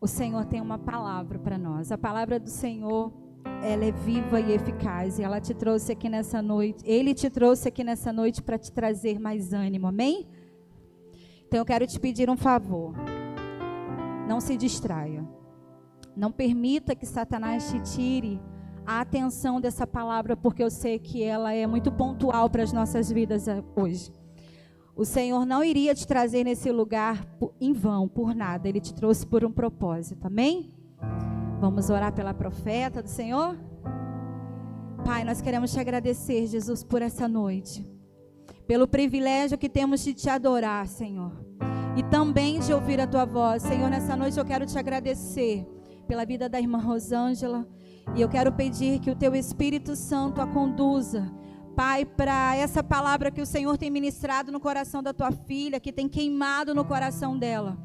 o Senhor tem uma palavra para nós. A palavra do Senhor, ela é viva e eficaz. E ela te trouxe aqui nessa noite. Ele te trouxe aqui nessa noite para te trazer mais ânimo. Amém? Então eu quero te pedir um favor. Não se distraia. Não permita que Satanás te tire a atenção dessa palavra, porque eu sei que ela é muito pontual para as nossas vidas hoje. O Senhor não iria te trazer nesse lugar em vão, por nada. Ele te trouxe por um propósito, amém? Vamos orar pela profeta do Senhor? Pai, nós queremos te agradecer, Jesus, por essa noite. Pelo privilégio que temos de te adorar, Senhor. E também de ouvir a tua voz. Senhor, nessa noite eu quero te agradecer pela vida da irmã Rosângela. E eu quero pedir que o teu Espírito Santo a conduza, Pai, para essa palavra que o Senhor tem ministrado no coração da tua filha, que tem queimado no coração dela.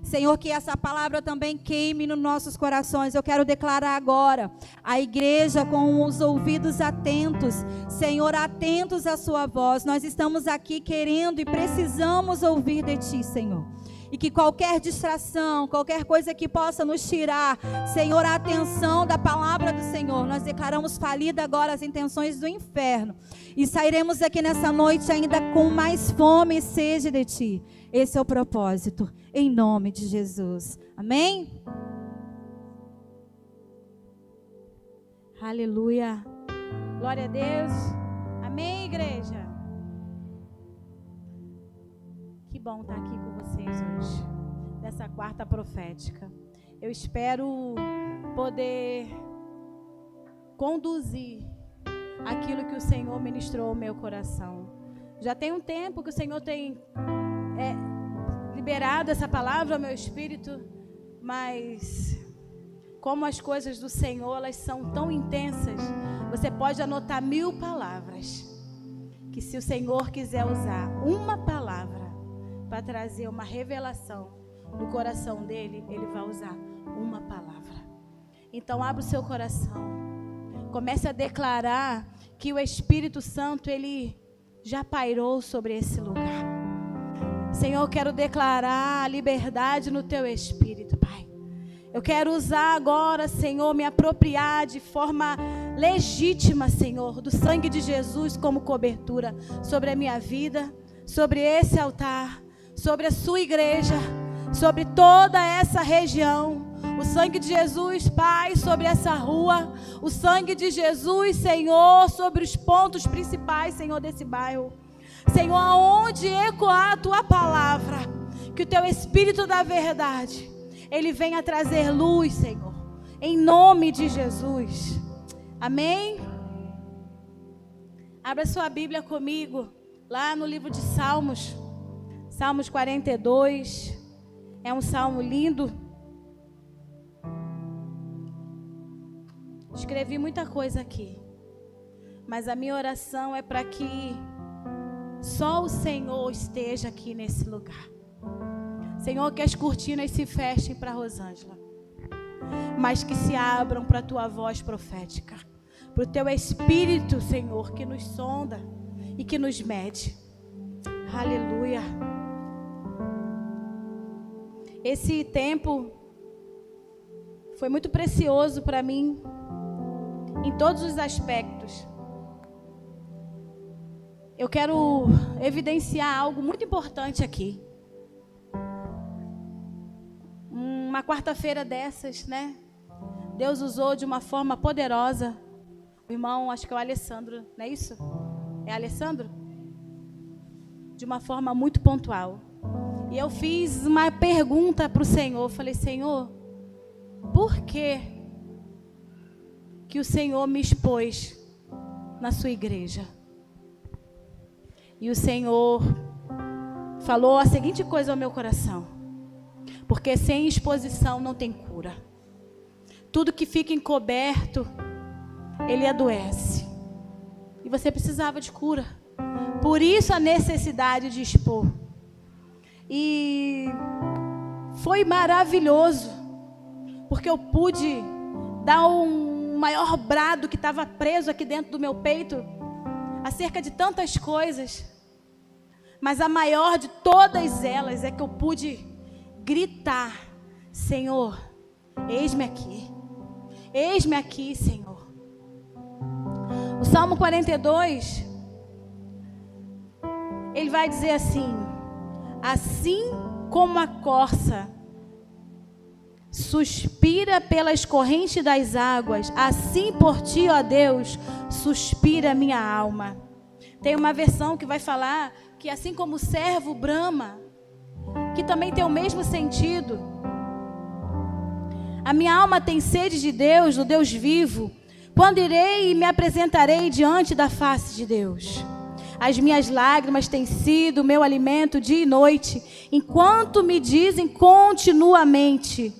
Senhor, que essa palavra também queime nos nossos corações. Eu quero declarar agora a igreja com os ouvidos atentos. Senhor, atentos à sua voz. Nós estamos aqui querendo e precisamos ouvir de ti, Senhor. E que qualquer distração, qualquer coisa que possa nos tirar, Senhor, a atenção da palavra do Senhor, nós declaramos falida agora as intenções do inferno. E sairemos aqui nessa noite ainda com mais fome e sede de ti. Esse é o propósito, em nome de Jesus. Amém? Aleluia. Glória a Deus. Amém, igreja? Que bom estar aqui com vocês hoje, nessa quarta profética. Eu espero poder conduzir aquilo que o Senhor ministrou ao meu coração. Já tem um tempo que o Senhor tem liberado essa palavra ao meu espírito, mas como as coisas do Senhor, elas são tão intensas, você pode anotar 1000 palavras, que se o Senhor quiser usar uma palavra para trazer uma revelação no coração dele, ele vai usar uma palavra. Então abra o seu coração, comece a declarar que o Espírito Santo, ele já pairou sobre esse lugar. Senhor, eu quero declarar a liberdade no teu Espírito, Pai. Eu quero usar agora, Senhor, me apropriar de forma legítima, Senhor, do sangue de Jesus como cobertura sobre a minha vida, sobre esse altar, sobre a sua igreja, sobre toda essa região. O sangue de Jesus, Pai, sobre essa rua. O sangue de Jesus, Senhor, sobre os pontos principais, Senhor, desse bairro. Senhor, aonde ecoar a tua palavra, que o teu Espírito da verdade, ele venha trazer luz, Senhor, em nome de Jesus. Amém? Abra sua Bíblia comigo, lá no livro de Salmos. Salmos 42, é um salmo lindo. Escrevi muita coisa aqui, mas a minha oração é para que só o Senhor esteja aqui nesse lugar. Senhor, que as cortinas se fechem para Rosângela, mas que se abram para a tua voz profética, para o teu Espírito, Senhor, que nos sonda e que nos mede. Aleluia. Esse tempo foi muito precioso para mim, em todos os aspectos. Eu quero evidenciar algo muito importante aqui. Uma quarta-feira dessas, né? Deus usou de uma forma poderosa. O irmão, acho que é o Alessandro, não é isso? É Alessandro? De uma forma muito pontual. E eu fiz uma pergunta para o Senhor. Falei, Senhor, por que o Senhor me expôs na sua igreja? E o Senhor falou a seguinte coisa ao meu coração: porque sem exposição não tem cura. Tudo que fica encoberto, ele adoece. E você precisava de cura. Por isso a necessidade de expor. E foi maravilhoso, porque eu pude dar um maior brado que estava preso aqui dentro do meu peito, acerca de tantas coisas. Mas a maior de todas elas é que eu pude gritar: Senhor, Eis-me aqui, Senhor. O Salmo 42, ele vai dizer assim: assim como a corça suspira pelas correntes das águas, assim por ti, ó Deus, suspira minha alma. Tem uma versão que vai falar que assim como o servo brama, que também tem o mesmo sentido. A minha alma tem sede de Deus, do Deus vivo. Quando irei e me apresentarei diante da face de Deus? As minhas lágrimas têm sido o meu alimento dia e noite, enquanto me dizem continuamente: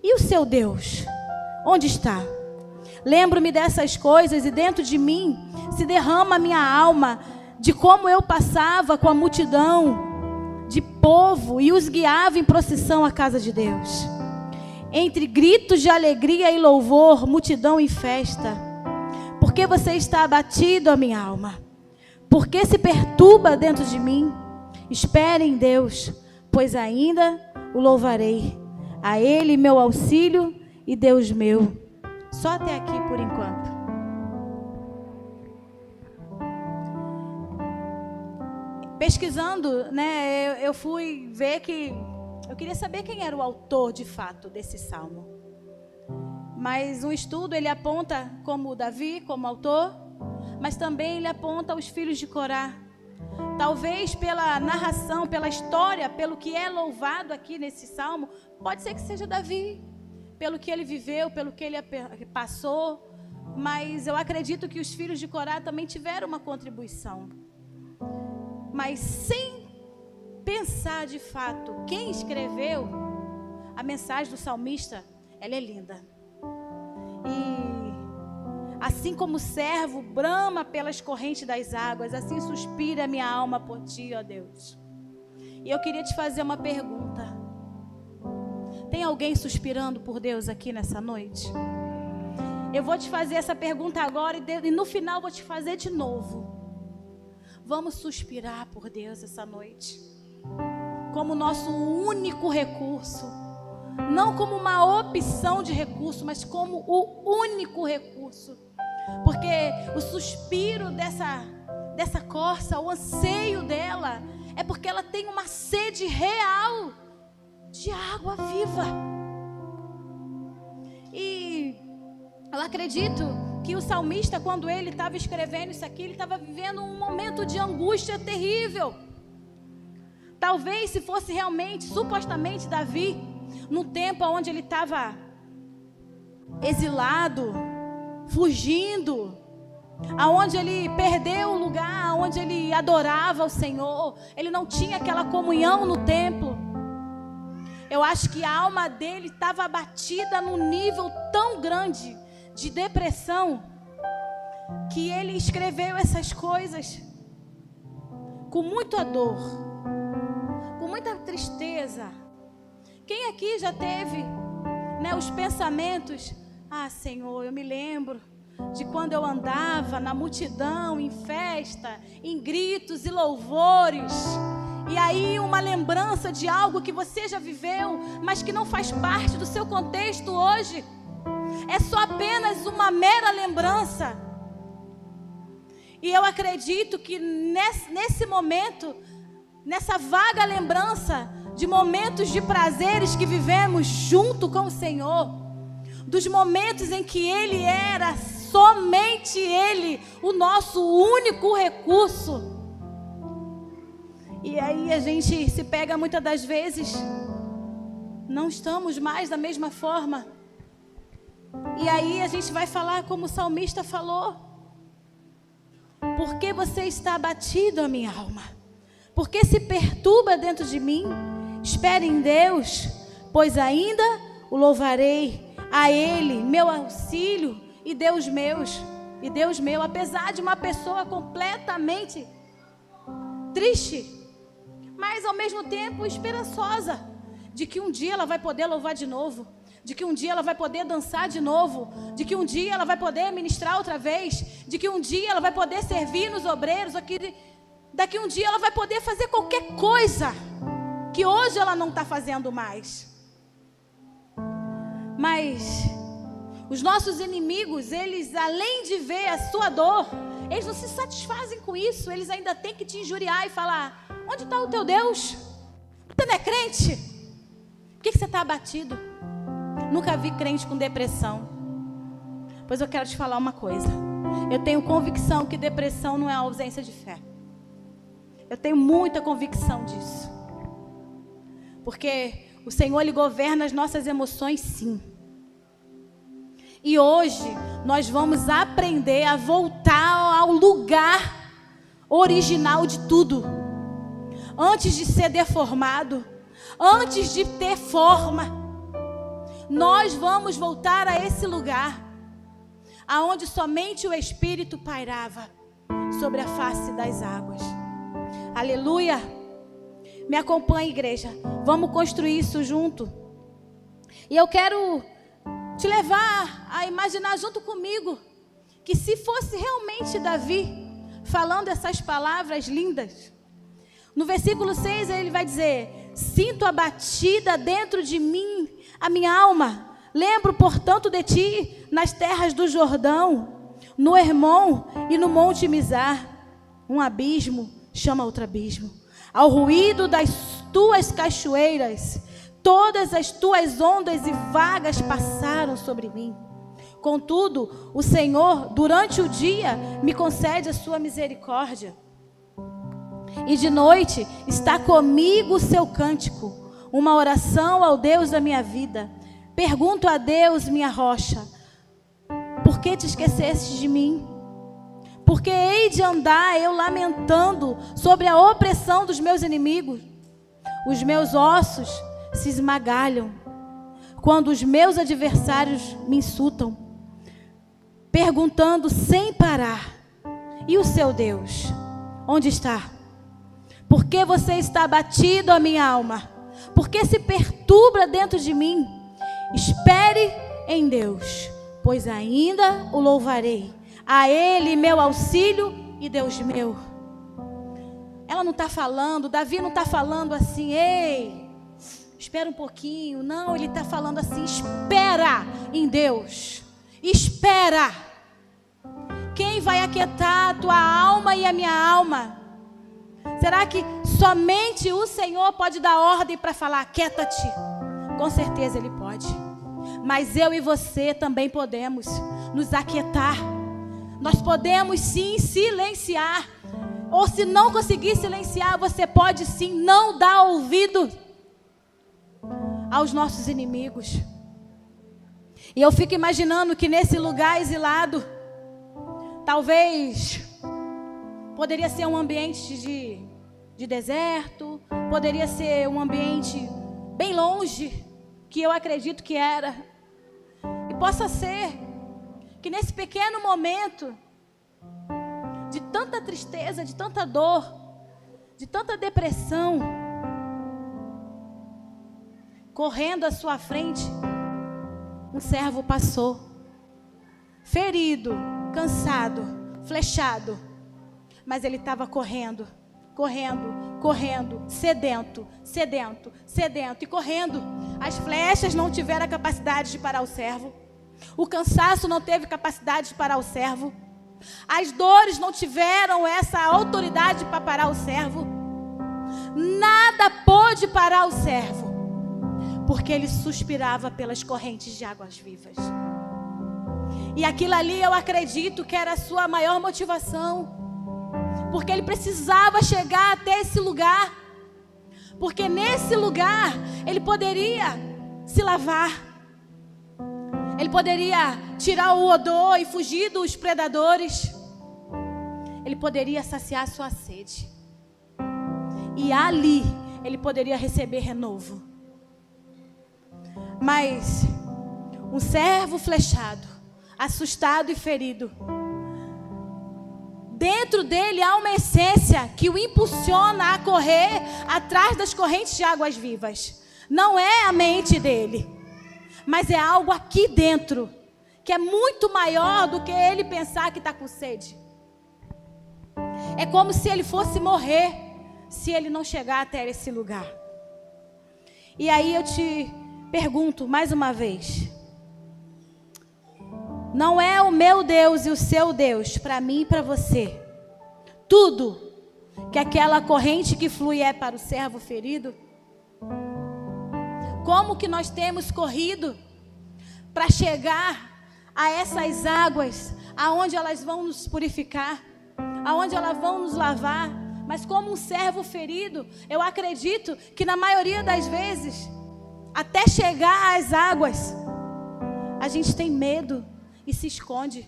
e o seu Deus, onde está? Lembro-me dessas coisas e dentro de mim se derrama a minha alma, de como eu passava com a multidão de povo e os guiava em procissão à casa de Deus. Entre gritos de alegria e louvor, multidão em festa. Por que você está abatido, a minha alma? Por que se perturba dentro de mim? Espere em Deus, pois ainda o louvarei. A Ele meu auxílio e Deus meu. Só até aqui por enquanto. Pesquisando, né, eu fui ver que eu queria saber quem era o autor de fato desse salmo. Mas um estudo ele aponta como Davi, como autor, mas também ele aponta os filhos de Corá. Talvez pela narração, pela história, pelo que é louvado aqui nesse salmo, pode ser que seja Davi, pelo que ele viveu, pelo que ele passou, mas eu acredito que os filhos de Corá também tiveram uma contribuição. Mas sem pensar de fato quem escreveu, a mensagem do salmista, ela é linda. E assim como o servo brama pelas correntes das águas, assim suspira a minha alma por ti, ó Deus. E eu queria te fazer uma pergunta. Tem alguém suspirando por Deus aqui nessa noite? Eu vou te fazer essa pergunta agora e no final vou te fazer de novo. Vamos suspirar por Deus essa noite, como nosso único recurso, não como uma opção de recurso, mas como o único recurso, porque o suspiro dessa corça, o anseio dela, é porque ela tem uma sede real de água viva. E eu acredito que o salmista, quando ele estava escrevendo isso aqui, ele estava vivendo um momento de angústia terrível. Talvez se fosse realmente, supostamente Davi, no tempo onde ele estava exilado, fugindo, aonde ele perdeu o lugar, onde ele adorava o Senhor, ele não tinha aquela comunhão no templo. Eu acho que a alma dele estava abatida num nível tão grande de depressão, que ele escreveu essas coisas com muita dor, com muita tristeza. Quem aqui já teve, né, os pensamentos: ah, Senhor, eu me lembro de quando eu andava na multidão, em festa, em gritos e louvores, e aí uma lembrança de algo que você já viveu, mas que não faz parte do seu contexto hoje. É só apenas uma mera lembrança. E eu acredito que nesse momento, nessa vaga lembrança de momentos de prazeres que vivemos junto com o Senhor, dos momentos em que Ele era somente Ele, o nosso único recurso. E aí a gente se pega muitas das vezes, não estamos mais da mesma forma. E aí a gente vai falar como o salmista falou: por que você está abatido, a minha alma? Por que se perturba dentro de mim? Espere em Deus, pois ainda o louvarei. A Ele, meu auxílio e Deus meu. Apesar de uma pessoa completamente triste, mas ao mesmo tempo esperançosa, de que um dia ela vai poder louvar de novo, de que um dia ela vai poder dançar de novo, de que um dia ela vai poder ministrar outra vez, de que um dia ela vai poder servir nos obreiros, daqui um dia ela vai poder fazer qualquer coisa que hoje ela não está fazendo mais. Mas os nossos inimigos, eles, além de ver a sua dor, eles não se satisfazem com isso. Eles ainda têm que te injuriar e falar: onde está o teu Deus? Você não é crente? Por que você está abatido? Nunca vi crente com depressão. Pois eu quero te falar uma coisa. Eu tenho convicção que depressão não é a ausência de fé. Eu tenho muita convicção disso. Porque o Senhor, Ele governa as nossas emoções, sim. E hoje nós vamos aprender a voltar ao lugar original de tudo. Antes de ser deformado, antes de ter forma, nós vamos voltar a esse lugar, aonde somente o Espírito pairava sobre a face das águas. Aleluia! Me acompanhe, igreja. Vamos construir isso junto. E eu quero te levar a imaginar junto comigo que se fosse realmente Davi falando essas palavras lindas, no versículo 6 ele vai dizer: sinto abatida dentro de mim a minha alma, lembro portanto de ti nas terras do Jordão, no Hermon e no monte Mizar. Um abismo chama outro abismo, ao ruído das tuas cachoeiras, todas as tuas ondas e vagas passaram sobre mim. Contudo, o Senhor, durante o dia, me concede a sua misericórdia. E de noite está comigo o seu cântico, uma oração ao Deus da minha vida. Pergunto a Deus, minha rocha: por que te esqueceste de mim? Porque hei de andar eu lamentando sobre a opressão dos meus inimigos. Os meus ossos se esmagalham quando os meus adversários me insultam, perguntando sem parar: e o seu Deus, onde está? Por que você está abatido, a minha alma? Por que se perturba dentro de mim? Espere em Deus, pois ainda o louvarei. A Ele meu auxílio e Deus meu. Ela não está falando, Davi não está falando assim: ei, espera um pouquinho. Não, ele está falando assim: espera em Deus. Espera. Quem vai aquietar a tua alma e a minha alma? Será que somente o Senhor pode dar ordem para falar: aquieta-te? Com certeza Ele pode. Mas eu e você também podemos nos aquietar. Nós podemos sim silenciar. Ou se não conseguir silenciar, você pode sim não dar ouvido aos nossos inimigos. E eu fico imaginando que nesse lugar exilado, talvez poderia ser um ambiente de deserto, poderia ser um ambiente bem longe, que eu acredito que era. E possa ser que nesse pequeno momento de tanta tristeza, de tanta dor, de tanta depressão, correndo à sua frente, um servo passou, ferido, cansado, flechado, mas ele estava correndo, sedento e correndo. As flechas não tiveram a capacidade de parar o servo. O cansaço não teve capacidade de parar o servo. As dores não tiveram essa autoridade para parar o servo. Nada pôde parar o servo, porque ele suspirava pelas correntes de águas vivas. E aquilo ali eu acredito que era a sua maior motivação, porque ele precisava chegar até esse lugar, porque nesse lugar ele poderia se lavar, ele poderia tirar o odor e fugir dos predadores, ele poderia saciar sua sede, e ali ele poderia receber renovo. Mas um servo flechado, assustado e ferido, dentro dele há uma essência que o impulsiona a correr atrás das correntes de águas vivas. Não é a mente dele, mas é algo aqui dentro, que é muito maior do que ele pensar que está com sede. É como se ele fosse morrer, se ele não chegar até esse lugar. E aí eu te pergunto mais uma vez: Não é o meu Deus e o seu Deus, para mim e para você. Tudo que aquela corrente que flui é para o servo ferido. Como que nós temos corrido para chegar a essas águas, aonde elas vão nos purificar, aonde elas vão nos lavar? Mas como um servo ferido, eu acredito que na maioria das vezes, até chegar às águas, a gente tem medo e se esconde.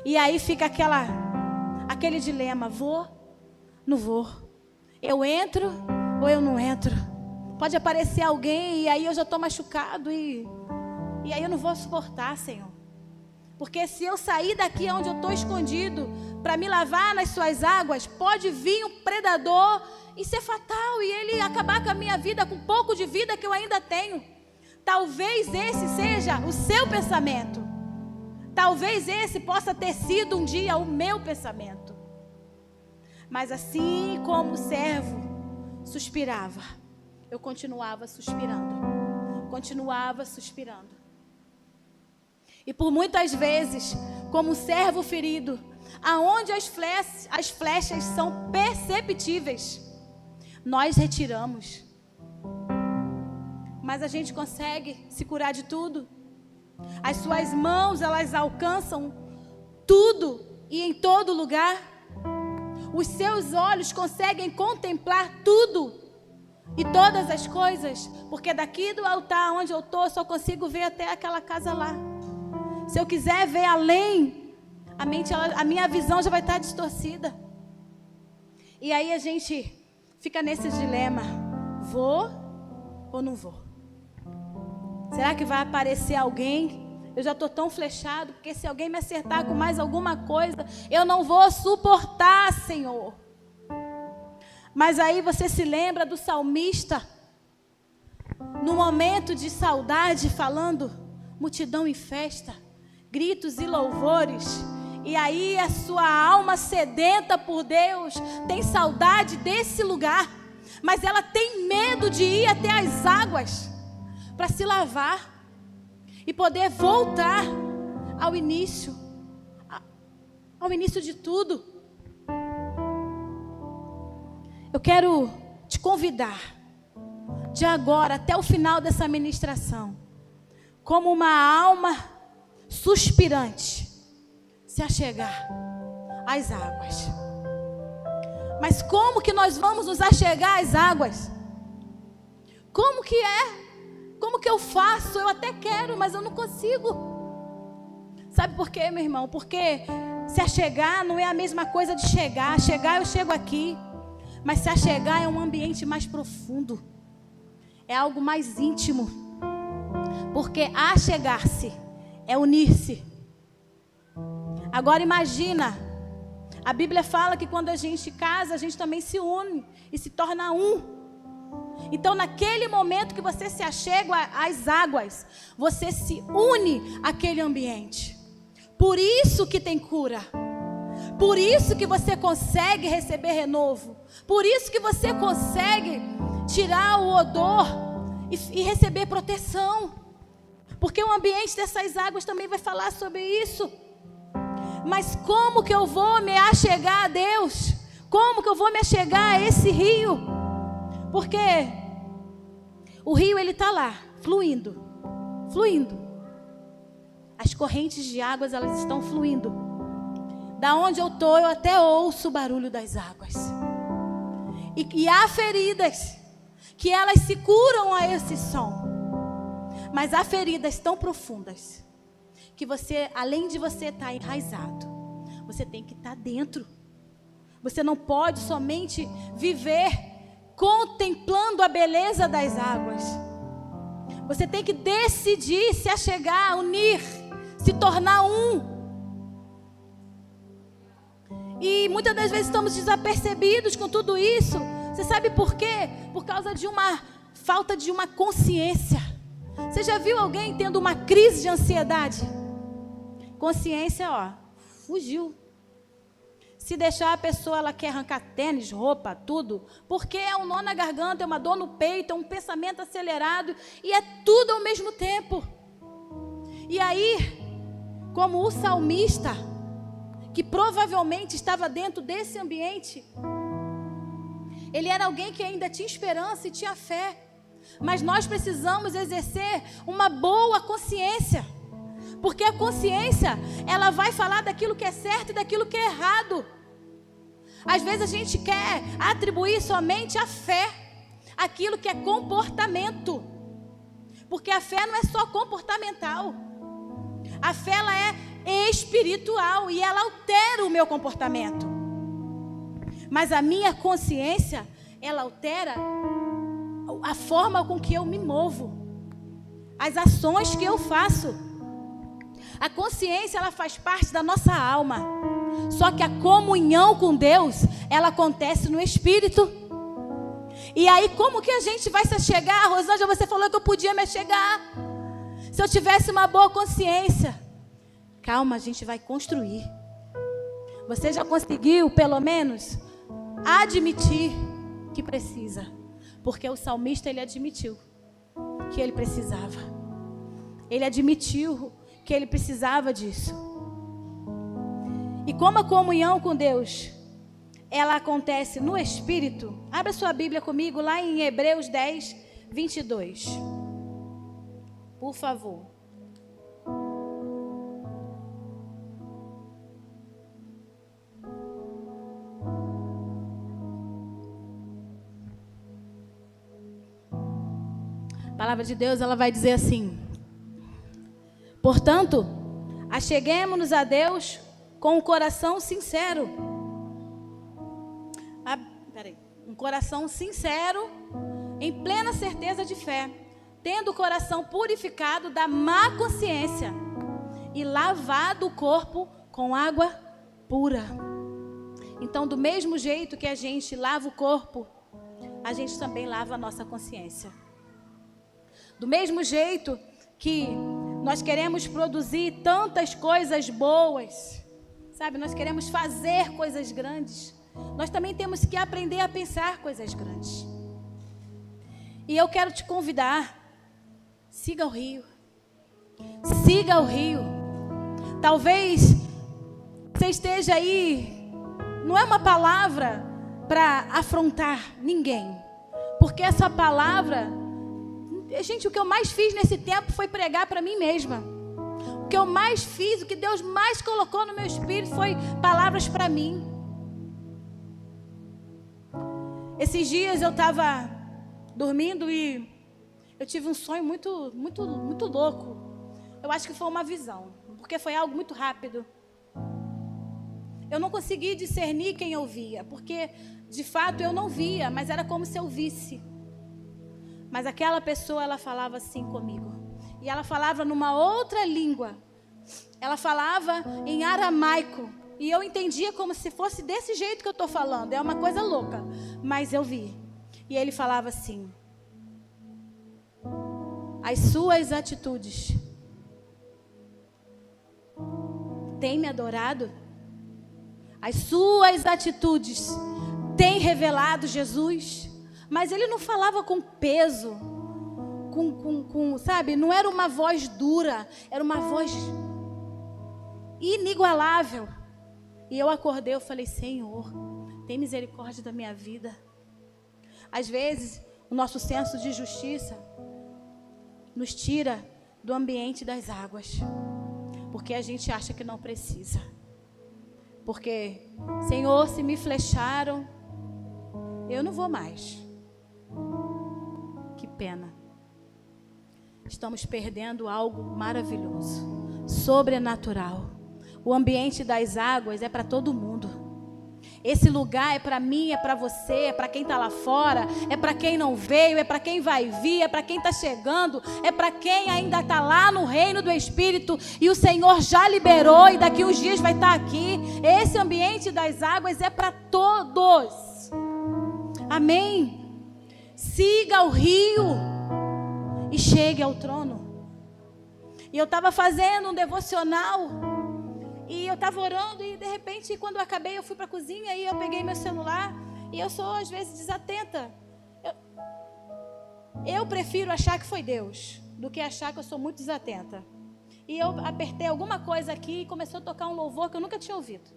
E aí fica aquele dilema: vou, não vou, eu entro ou eu não entro. Pode aparecer alguém e aí eu já estou machucado e aí eu não vou suportar, Senhor. Porque se eu sair daqui onde eu estou escondido para me lavar nas suas águas, pode vir um predador e ser fatal e ele acabar com a minha vida, com um pouco de vida que eu ainda tenho. Talvez esse seja o seu pensamento. Talvez esse possa ter sido um dia o meu pensamento. Mas assim como o servo suspirava, eu continuava suspirando. Continuava suspirando. E por muitas vezes, como um servo ferido, aonde as flechas são perceptíveis, nós retiramos. Mas a gente consegue se curar de tudo. As suas mãos, elas alcançam tudo e em todo lugar. Os seus olhos conseguem contemplar tudo e todas as coisas. Porque daqui do altar onde eu estou, eu só consigo ver até aquela casa lá. Se eu quiser ver além, a minha visão já vai estar distorcida. E aí a gente fica nesse dilema: vou ou não vou? Será que vai aparecer alguém? Eu já estou tão flechado, porque se alguém me acertar com mais alguma coisa, eu não vou suportar, Senhor. Mas aí você se lembra do salmista, no momento de saudade, falando: multidão em festa, gritos e louvores. E aí a sua alma sedenta por Deus tem saudade desse lugar, mas ela tem medo de ir até as águas para se lavar e poder voltar ao início de tudo. Eu quero te convidar, de agora até o final dessa ministração, como uma alma suspirante, se achegar às águas. Mas como que nós vamos nos achegar às águas? Como que é? Como que eu faço? Eu até quero, mas eu não consigo. Sabe por quê, meu irmão? Porque se achegar não é a mesma coisa de chegar. Chegar, eu chego aqui. Mas se achegar é um ambiente mais profundo. É algo mais íntimo. Porque achegar-se é unir-se. Agora imagina. A Bíblia fala que quando a gente casa, a gente também se une e se torna um. Então, naquele momento que você se achega às águas, você se une àquele ambiente. Por isso que tem cura. Por isso que você consegue receber renovo. Por isso que você consegue tirar o odor e receber proteção. Porque o ambiente dessas águas também vai falar sobre isso. Mas como que eu vou me achegar a Deus? Como que eu vou me achegar a esse rio? Porque o rio, ele está lá, fluindo, fluindo. As correntes de águas, elas estão fluindo. Da onde eu estou, eu até ouço o barulho das águas. E há feridas que elas se curam a esse som. Mas há feridas tão profundas que você, além de você estar enraizado, você tem que estar dentro. Você não pode somente viver contemplando a beleza das águas. Você tem que decidir se achegar, unir, se tornar um. E muitas das vezes estamos desapercebidos com tudo isso. Você sabe por quê? Por causa de uma falta de uma consciência. Você já viu alguém tendo uma crise de ansiedade? Consciência, fugiu. Se deixar a pessoa, ela quer arrancar tênis, roupa, tudo, porque é um nó na garganta, é uma dor no peito, é um pensamento acelerado, e é tudo ao mesmo tempo. E aí, como o salmista, que provavelmente estava dentro desse ambiente. Ele era alguém que ainda tinha esperança e tinha fé. Mas nós precisamos exercer uma boa consciência. Porque a consciência, ela vai falar daquilo que é certo e daquilo que é errado. Às vezes a gente quer atribuir somente à fé aquilo que é comportamento. Porque a fé não é só comportamental. A fé, ela é espiritual e ela altera o meu comportamento. Mas a minha consciência, ela altera a forma com que eu me movo, as ações que eu faço. A consciência, ela faz parte da nossa alma. Só que a comunhão com Deus, ela acontece no espírito. E aí, como que a gente vai se chegar? Rosângela, você falou que eu podia me chegar. Se eu tivesse uma boa consciência. Calma, a gente vai construir. Você já conseguiu, pelo menos, admitir que precisa? Porque o salmista, ele admitiu que ele precisava. Ele admitiu que ele precisava disso. E como a comunhão com Deus, ela acontece no Espírito, abra sua Bíblia comigo lá em Hebreus 10, 22. Por favor. A palavra de Deus, ela vai dizer assim: portanto, acheguemo-nos a Deus com um coração sincero. Um coração sincero, em plena certeza de fé, tendo o coração purificado da má consciência e lavado o corpo com água pura. Então, do mesmo jeito que a gente lava o corpo, a gente também lava a nossa consciência. Do mesmo jeito que nós queremos produzir tantas coisas boas, sabe? Nós queremos fazer coisas grandes. Nós também temos que aprender a pensar coisas grandes. E eu quero te convidar, siga o rio. Siga o rio. Talvez você esteja aí, não é uma palavra para afrontar ninguém. Porque essa palavra, gente, o que eu mais fiz nesse tempo foi pregar para mim mesma. O que eu mais fiz, o que Deus mais colocou no meu espírito foi palavras para mim. Esses dias eu estava dormindo e eu tive um sonho muito louco. Eu acho que foi uma visão, porque foi algo muito rápido. Eu não consegui discernir quem eu via, porque de fato eu não via, mas era como se eu visse. Mas aquela pessoa, ela falava assim comigo. E ela falava numa outra língua. Ela falava em aramaico. E eu entendia como se fosse desse jeito que eu estou falando. É uma coisa louca. Mas eu vi. E ele falava assim: as suas atitudes têm me adorado? As suas atitudes têm revelado Jesus? Mas ele não falava com peso, sabe? Não era uma voz dura, era uma voz inigualável. E eu acordei, eu falei: Senhor, tem misericórdia da minha vida. Às vezes, o nosso senso de justiça nos tira do ambiente das águas, porque a gente acha que não precisa. Porque, Senhor, se me flecharam, eu não vou mais. Que pena. Estamos perdendo algo maravilhoso, sobrenatural. O ambiente das águas é para todo mundo. Esse lugar é para mim, é para você, é para quem está lá fora, é para quem não veio, é para quem vai vir, é para quem está chegando, é para quem ainda está lá no reino do Espírito e o Senhor já liberou e daqui uns dias vai estar aqui. Esse ambiente das águas é para todos. Amém? Siga o rio e chegue ao trono. E eu estava fazendo um devocional e eu estava orando e de repente, quando eu acabei, eu fui para a cozinha e eu peguei meu celular e eu sou às vezes desatenta. Eu prefiro achar que foi Deus do que achar que eu sou muito desatenta. E eu apertei alguma coisa aqui e começou a tocar um louvor que eu nunca tinha ouvido.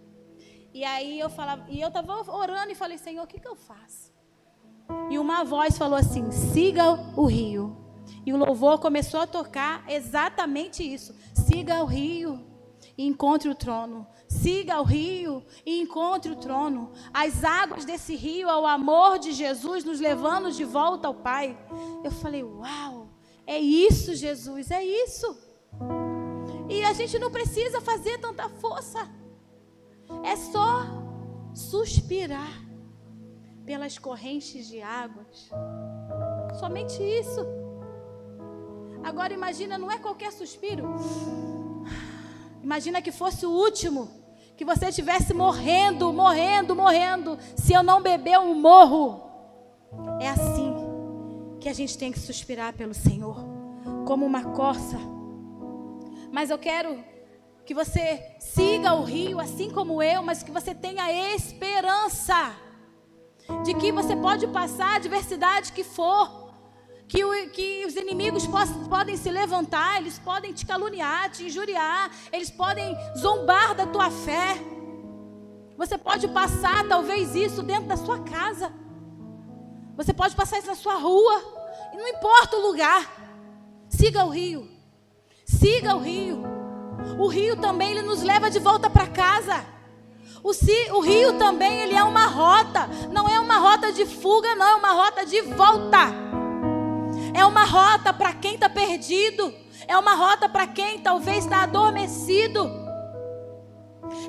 E aí eu estava orando e falei, Senhor, o que eu faço? E uma voz falou assim, siga o rio. E o louvor começou a tocar exatamente isso. Siga o rio e encontre o trono. Siga o rio e encontre o trono. As águas desse rio é o amor de Jesus nos levando de volta ao Pai. Eu falei, uau, é isso, Jesus, é isso. E a gente não precisa fazer tanta força. É só suspirar pelas correntes de águas. Somente isso. Agora imagina, não é qualquer suspiro. Imagina que fosse o último, que você estivesse morrendo. Se eu não beber, eu morro. É assim que a gente tem que suspirar pelo Senhor, como uma corça. Mas eu quero que você siga o rio, assim como eu, mas que você tenha esperança de que você pode passar a adversidade que for. Que os inimigos podem se levantar, eles podem te caluniar, te injuriar, eles podem zombar da tua fé. Você pode passar talvez isso dentro da sua casa. Você pode passar isso na sua rua. E não importa o lugar. Siga o rio. Siga o rio. O rio também ele nos leva de volta para casa. O rio também ele é uma rota. Não é uma rota de fuga, não, é uma rota de volta. É uma rota para quem está perdido. É uma rota para quem talvez está adormecido.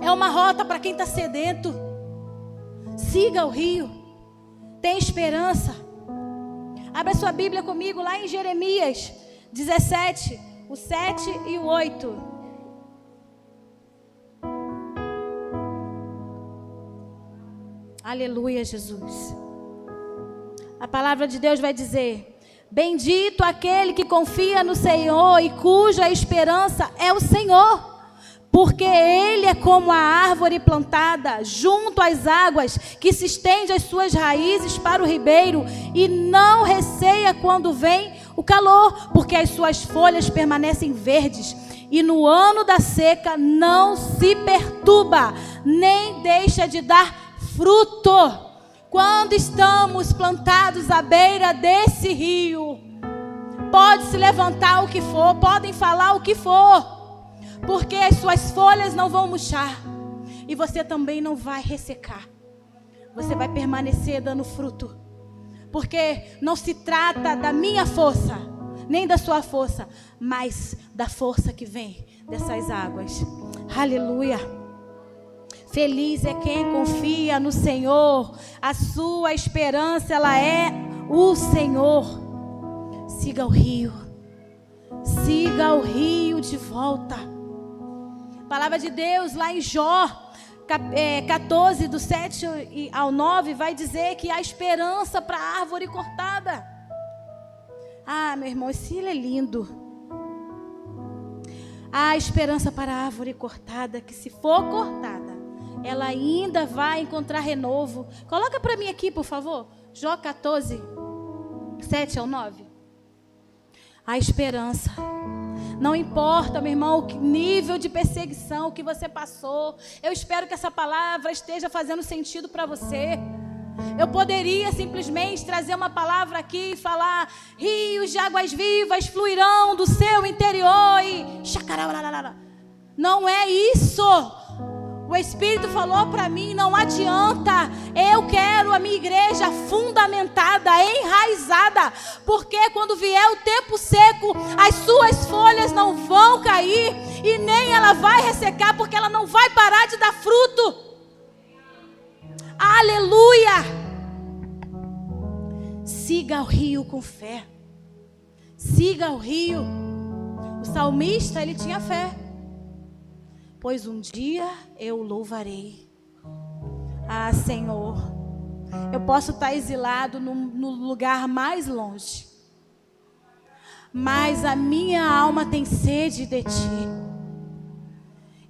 É uma rota para quem está sedento. Siga o rio. Tem esperança. Abra sua Bíblia comigo lá em Jeremias 17, o 7 e o 8. Aleluia, Jesus. A palavra de Deus vai dizer: bendito aquele que confia no Senhor e cuja esperança é o Senhor, porque ele é como a árvore plantada junto às águas, que se estende as suas raízes para o ribeiro e não receia quando vem o calor, porque as suas folhas permanecem verdes e no ano da seca não se perturba, nem deixa de dar fruto. Quando estamos plantados à beira desse rio, pode se levantar o que for, podem falar o que for, porque as suas folhas não vão murchar e você também não vai ressecar. Você vai permanecer dando fruto, porque não se trata da minha força, nem da sua força, mas da força que vem dessas águas. Aleluia. Feliz é quem confia no Senhor, a sua esperança ela é o Senhor. Siga o rio de volta. Palavra de Deus lá em Jó 14, do 7 ao 9, vai dizer que há esperança para a árvore cortada. Ah, meu irmão, esse ele é lindo. Há esperança para a árvore cortada, que se for cortada, ela ainda vai encontrar renovo. Coloca para mim aqui, por favor. Jó 14, 7 ao 9. A esperança. Não importa, meu irmão, o nível de perseguição que você passou. Eu espero que essa palavra esteja fazendo sentido para você. Eu poderia simplesmente trazer uma palavra aqui e falar: rios de águas vivas fluirão do seu interior e... Não é isso. O Espírito falou para mim, não adianta. Eu quero a minha igreja fundamentada, enraizada, porque quando vier o tempo seco, as suas folhas não vão cair e nem ela vai ressecar, porque ela não vai parar de dar fruto. Aleluia! Siga o rio com fé. Siga o rio. O salmista, ele tinha fé. Pois um dia eu louvarei. Ah, Senhor, eu posso estar exilado no lugar mais longe, mas a minha alma tem sede de Ti,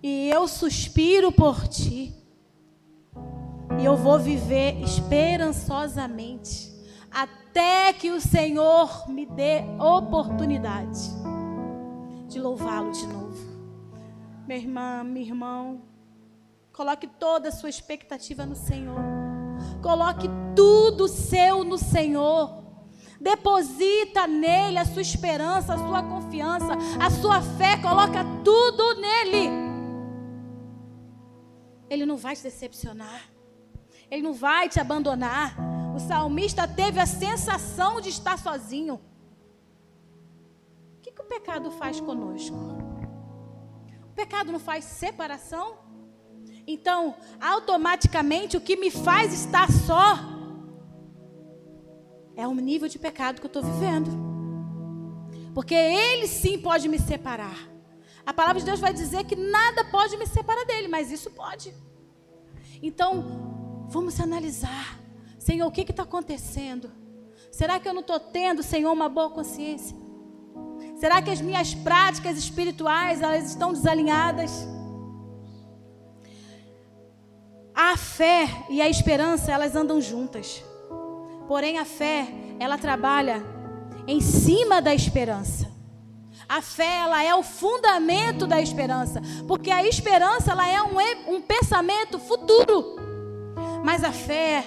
e eu suspiro por Ti, e eu vou viver esperançosamente, até que o Senhor me dê oportunidade de louvá-lo de novo. Minha irmã, meu irmão, coloque toda a sua expectativa no Senhor. Coloque tudo seu no Senhor. Deposita nele a sua esperança, a sua confiança, a sua fé. Coloca tudo nele. Ele não vai te decepcionar. Ele não vai te abandonar. O salmista teve a sensação de estar sozinho. O que o pecado faz conosco? O pecado não faz separação? Então, automaticamente, o que me faz estar só é o nível de pecado que eu estou vivendo. Porque ele sim pode me separar. A palavra de Deus vai dizer que nada pode me separar dele, mas isso pode. Então, vamos analisar. Senhor, o que está acontecendo? Será que eu não estou tendo, Senhor, uma boa consciência? Será que as minhas práticas espirituais, elas estão desalinhadas? A fé e a esperança, elas andam juntas. Porém, a fé, ela trabalha em cima da esperança. A fé, ela é o fundamento da esperança. Porque a esperança, ela é um pensamento futuro. Mas a fé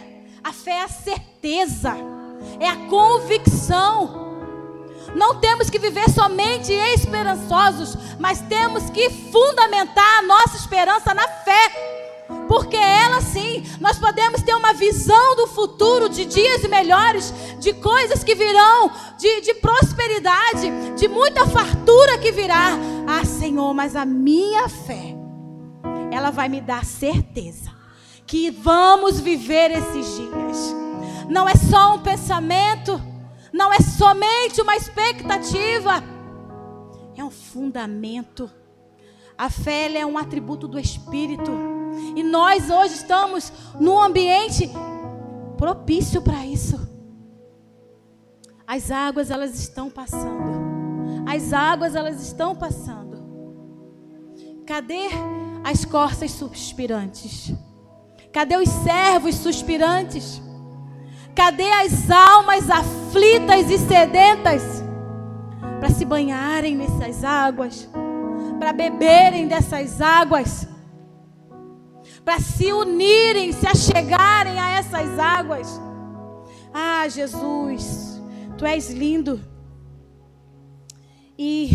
é a certeza, é a convicção. Não temos que viver somente esperançosos, mas temos que fundamentar a nossa esperança na fé. Porque ela sim, nós podemos ter uma visão do futuro, de dias melhores, de coisas que virão, de prosperidade, de muita fartura que virá. Ah, Senhor, mas a minha fé, ela vai me dar certeza que vamos viver esses dias. Não é só um pensamento, não é somente uma expectativa, é um fundamento. A fé, ela é um atributo do Espírito. E nós hoje estamos num ambiente propício para isso. As águas, elas estão passando. As águas, elas estão passando. Cadê as corças suspirantes? Cadê os servos suspirantes? Cadê as almas aflitas e sedentas para se banharem nessas águas, para beberem dessas águas, para se unirem, se achegarem a essas águas? Ah, Jesus, Tu és lindo. E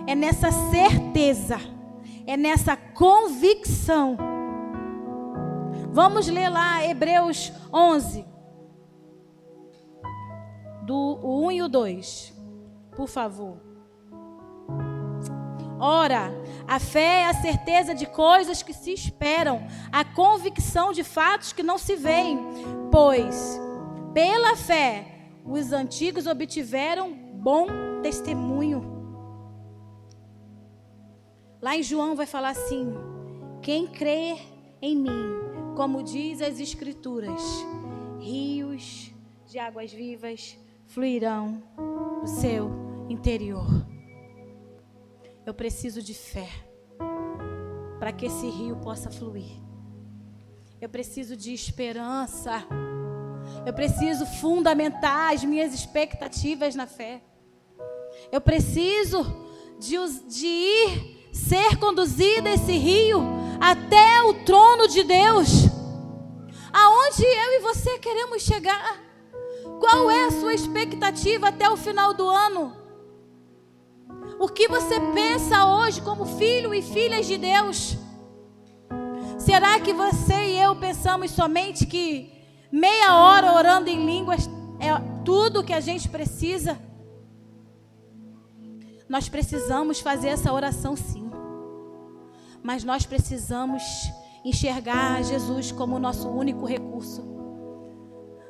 é nessa certeza, é nessa convicção. Vamos ler lá Hebreus 11, do 1 e o 2, por favor. Ora, a fé é a certeza de coisas que se esperam, a convicção de fatos que não se veem. Pois, pela fé, os antigos obtiveram bom testemunho. Lá em João vai falar assim: quem crê em mim, como diz as Escrituras, rios de águas vivas fluirão do seu interior. Eu preciso de fé para que esse rio possa fluir. Eu preciso de esperança. Eu preciso fundamentar as minhas expectativas na fé. Eu preciso de ser conduzida esse rio até o trono de Deus. Aonde eu e você queremos chegar? Qual é a sua expectativa até o final do ano? O que você pensa hoje como filho e filhas de Deus? Será que você e eu pensamos somente que meia hora orando em línguas é tudo que a gente precisa? Nós precisamos fazer essa oração sim. Mas nós precisamos enxergar Jesus como o nosso único recurso.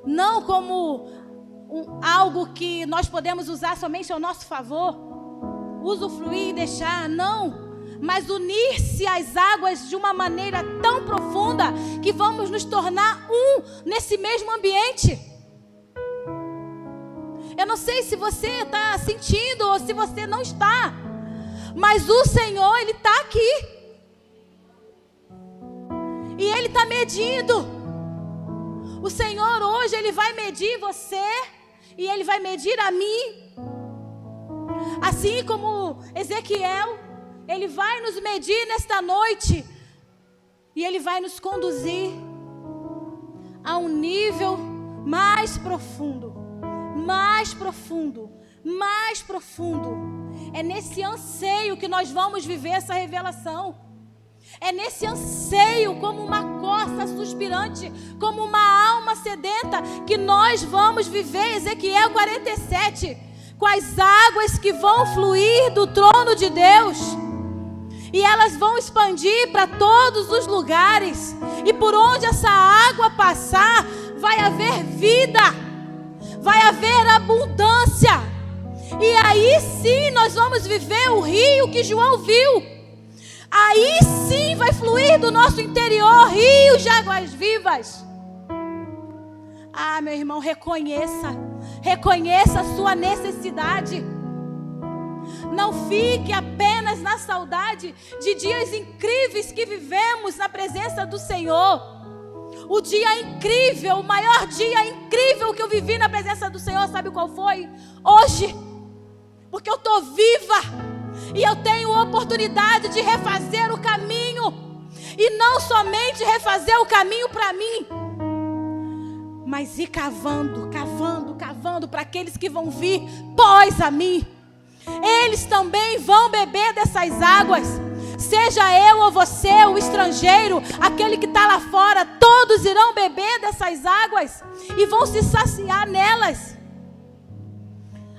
Não como algo que nós podemos usar somente ao nosso favor. Usufruir e deixar, não. Mas unir-se às águas de uma maneira tão profunda que vamos nos tornar um nesse mesmo ambiente. Eu não sei se você está sentindo ou se você não está, mas o Senhor, Ele está aqui. E Ele está medindo. O Senhor hoje, Ele vai medir você e Ele vai medir a mim. Assim como Ezequiel, ele vai nos medir nesta noite. E ele vai nos conduzir a um nível mais profundo. Mais profundo. Mais profundo. É nesse anseio que nós vamos viver essa revelação. É nesse anseio, como uma corça suspirante, como uma alma sedenta, que nós vamos viver Ezequiel 47, com as águas que vão fluir do trono de Deus, e elas vão expandir para todos os lugares, e por onde essa água passar, vai haver vida, vai haver abundância, e aí sim nós vamos viver o rio que João viu. Aí sim vai fluir do nosso interior rios de águas vivas. Ah, meu irmão, reconheça a sua necessidade. Não fique apenas na saudade de dias incríveis que vivemos na presença do Senhor. O dia incrível, o maior dia incrível que eu vivi na presença do Senhor, sabe qual foi? Hoje, porque eu estou viva. E eu tenho oportunidade de refazer o caminho. E não somente refazer o caminho para mim, mas ir cavando para aqueles que vão vir pós a mim. Eles também vão beber dessas águas. Seja eu ou você, o estrangeiro, aquele que está lá fora, todos irão beber dessas águas e vão se saciar nelas.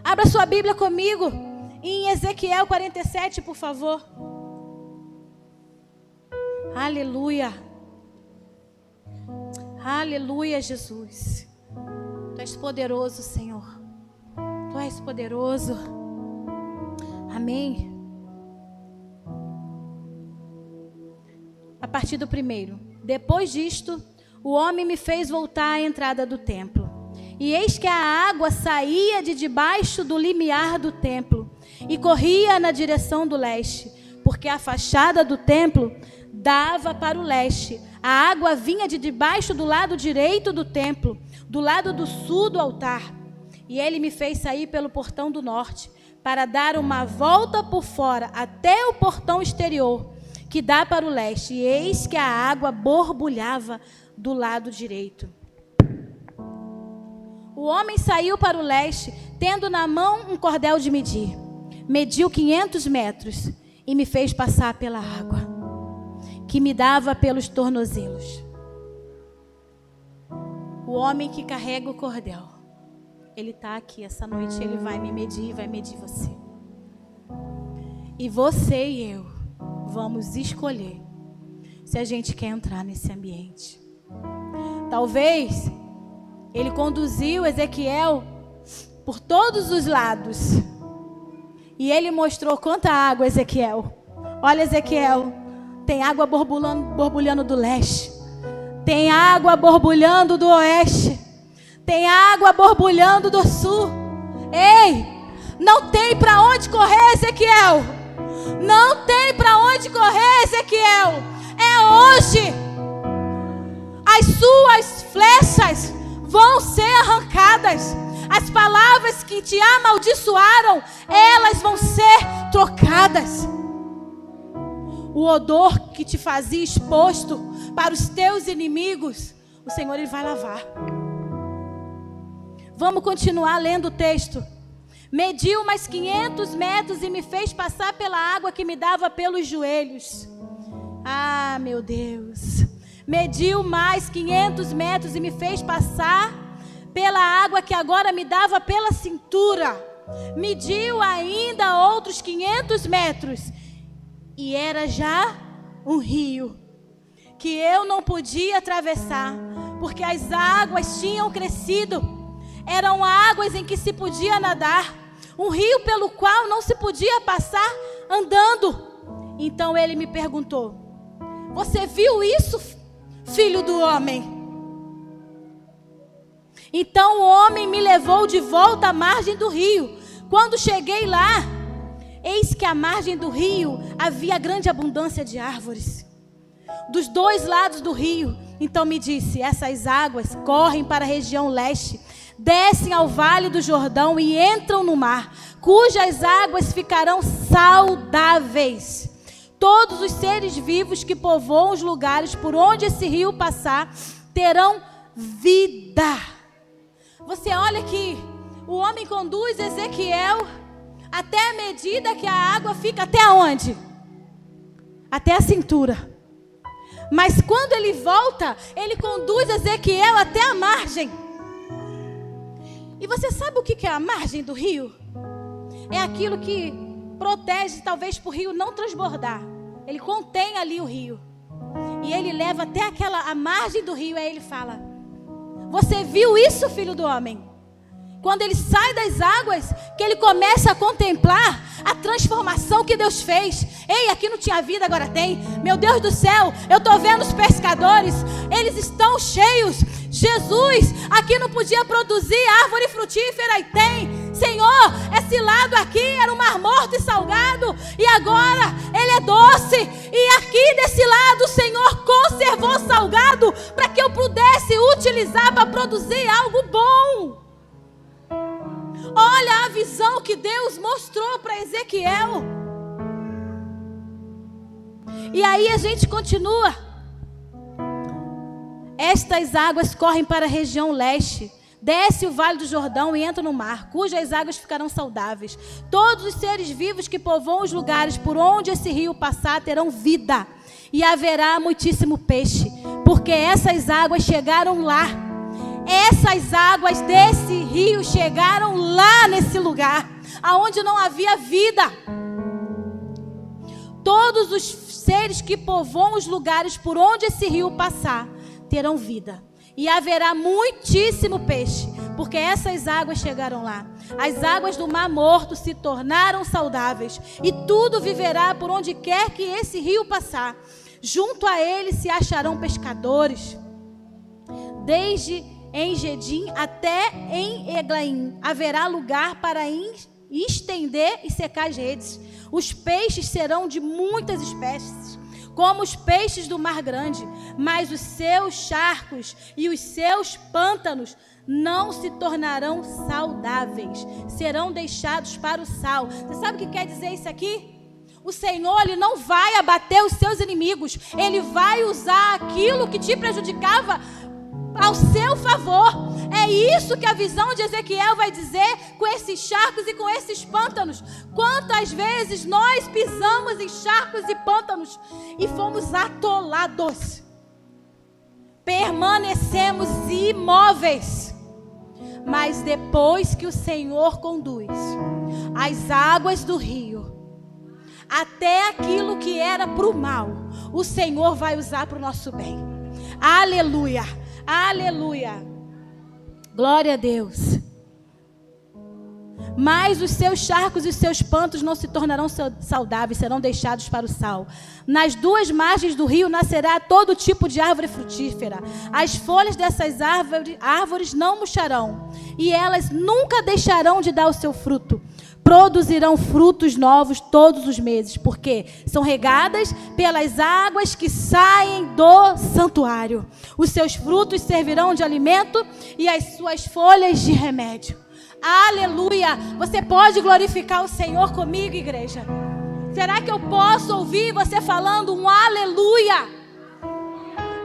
Abra sua Bíblia comigo em Ezequiel 47, por favor. Aleluia. Aleluia, Jesus. Tu és poderoso, Senhor. Tu és poderoso. Amém. A partir do 1. Depois disto, o homem me fez voltar à entrada do templo. E eis que a água saía de debaixo do limiar do templo e corria na direção do leste, porque a fachada do templo dava para o leste. A água vinha de debaixo do lado direito do templo, do lado do sul do altar. E ele me fez sair pelo portão do norte, para dar uma volta por fora até o portão exterior, que dá para o leste. E eis que a água borbulhava do lado direito. O homem saiu para o leste, tendo na mão um cordel de medir. Mediu 500 metros e me fez passar pela água, que me dava pelos tornozelos. O homem que carrega o cordel, ele está aqui essa noite, ele vai me medir e vai medir você. E você e eu vamos escolher se a gente quer entrar nesse ambiente. Talvez ele conduziu Ezequiel por todos os lados. E ele mostrou quanta água, Ezequiel. Olha, Ezequiel, tem água borbulhando do leste. Tem água borbulhando do oeste. Tem água borbulhando do sul. Ei, não tem para onde correr, Ezequiel. Não tem para onde correr, Ezequiel. É hoje. As suas flechas vão ser arrancadas. As palavras que te amaldiçoaram, elas vão ser trocadas. O odor que te fazia exposto para os teus inimigos, o Senhor ele vai lavar. Vamos continuar lendo o texto. Mediu mais 500 metros e me fez passar pela água que me dava pelos joelhos. Ah, meu Deus. Mediu mais 500 metros e me fez passar pela água que agora me dava pela cintura. Mediu ainda outros 500 metros. E era já um rio que eu não podia atravessar, porque as águas tinham crescido. Eram águas em que se podia nadar. Um rio pelo qual não se podia passar andando. Então ele me perguntou: você viu isso, filho do homem? Então o homem me levou de volta à margem do rio. Quando cheguei lá, eis que à margem do rio havia grande abundância de árvores, dos dois lados do rio. Então me disse: essas águas correm para a região leste, descem ao vale do Jordão e entram no mar, cujas águas ficarão saudáveis. Todos os seres vivos que povoam os lugares por onde esse rio passar terão vida. Você olha que o homem conduz Ezequiel até a medida que a água fica até onde? Até a cintura. Mas quando ele volta, ele conduz Ezequiel até a margem. E você sabe o que é a margem do rio? É aquilo que protege talvez para o rio não transbordar. Ele contém ali o rio. E ele leva até a margem do rio. Aí ele fala: você viu isso, filho do homem? Quando ele sai das águas, que ele começa a contemplar a transformação que Deus fez. Ei, aqui não tinha vida, agora tem. Meu Deus do céu, eu estou vendo os pescadores, eles estão cheios. Jesus, aqui não podia produzir árvore frutífera e tem. Senhor, esse lado aqui era um mar morto e salgado, e agora ele é doce. E aqui desse lado o Senhor conservou salgado para que eu pudesse utilizar para produzir algo bom. Olha a visão que Deus mostrou para Ezequiel. E aí a gente continua. Estas águas correm para a região leste, desce o vale do Jordão e entra no mar, cujas águas ficarão saudáveis. Todos os seres vivos que povoam os lugares por onde esse rio passar terão vida, e haverá muitíssimo peixe, porque essas águas chegaram lá. Essas águas desse rio chegaram lá nesse lugar, aonde não havia vida. Todos os seres que povoam os lugares por onde esse rio passar terão vida, e haverá muitíssimo peixe, porque essas águas chegaram lá. As águas do Mar Morto se tornaram saudáveis, e tudo viverá por onde quer que esse rio passar. Junto a ele se acharão pescadores, desde En-Gedim até em Eglaim haverá lugar para estender e secar as redes. Os peixes serão de muitas espécies, como os peixes do mar grande, mas os seus charcos e os seus pântanos não se tornarão saudáveis, serão deixados para o sal. Você sabe o que quer dizer isso aqui? O Senhor, Ele não vai abater os seus inimigos, Ele vai usar aquilo que te prejudicava ao seu favor. É isso que a visão de Ezequiel vai dizer com esses charcos e com esses pântanos. Quantas vezes nós pisamos em charcos e pântanos e fomos atolados, permanecemos imóveis, mas depois que o Senhor conduz as águas do rio até aquilo que era para o mal, o Senhor vai usar para o nosso bem. Aleluia. Aleluia, glória a Deus. Mas os seus charcos e os seus pântanos não se tornarão saudáveis, serão deixados para o sal. Nas duas margens do rio nascerá todo tipo de árvore frutífera. As folhas dessas árvores não murcharão, e elas nunca deixarão de dar o seu fruto. Produzirão frutos novos todos os meses, porque são regadas pelas águas que saem do santuário. Os seus frutos servirão de alimento e as suas folhas de remédio. Aleluia! Você pode glorificar o Senhor comigo, igreja? Será que eu posso ouvir você falando um aleluia?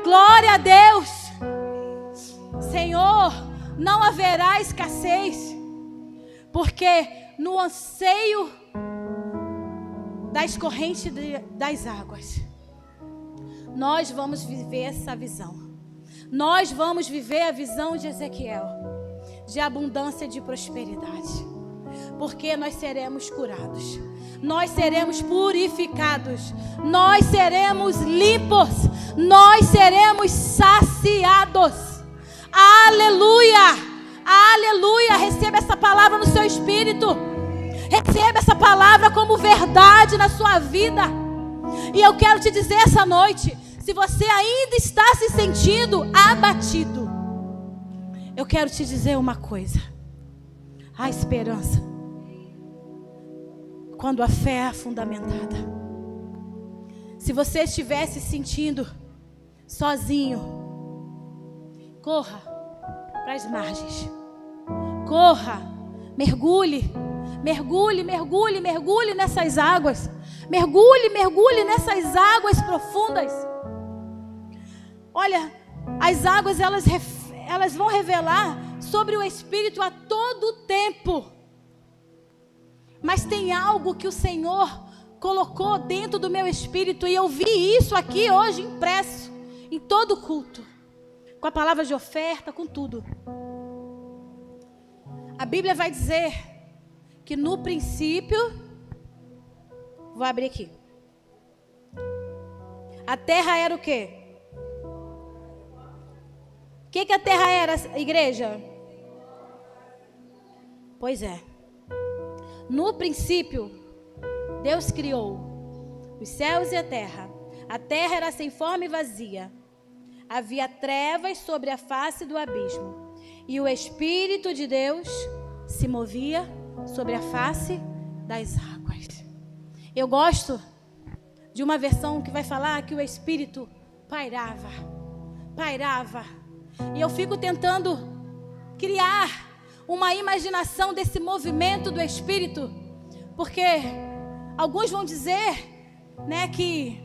Glória a Deus! Senhor, não haverá escassez, porque no anseio das correntes das águas, nós vamos viver essa visão. Nós vamos viver a visão de Ezequiel, de abundância, de prosperidade, porque nós seremos curados, nós seremos purificados, nós seremos limpos, nós seremos saciados. Aleluia! Aleluia, receba essa palavra no seu espírito. Receba essa palavra como verdade na sua vida. E eu quero te dizer essa noite, se você ainda está se sentindo abatido, eu quero te dizer uma coisa: a esperança, quando a fé é fundamentada. Se você estiver se sentindo sozinho, corra para as margens. corra, mergulhe, mergulhe, mergulhe, mergulhe nessas águas. Mergulhe, mergulhe nessas águas profundas. Olha, as águas elas vão revelar sobre o Espírito a todo tempo. Mas tem algo que o Senhor colocou dentro do meu espírito, e eu vi isso aqui hoje impresso em todo culto, com a palavra de oferta, com tudo. A Bíblia vai dizer que no princípio, vou abrir aqui, a terra era o quê? O que a terra era, igreja? Pois é. No princípio, Deus criou os céus e a terra. A terra era sem forma e vazia. Havia trevas sobre a face do abismo. E o Espírito de Deus se movia sobre a face das águas. Eu gosto de uma versão que vai falar que o Espírito pairava. E eu fico tentando criar uma imaginação desse movimento do Espírito, porque alguns vão dizer, né, que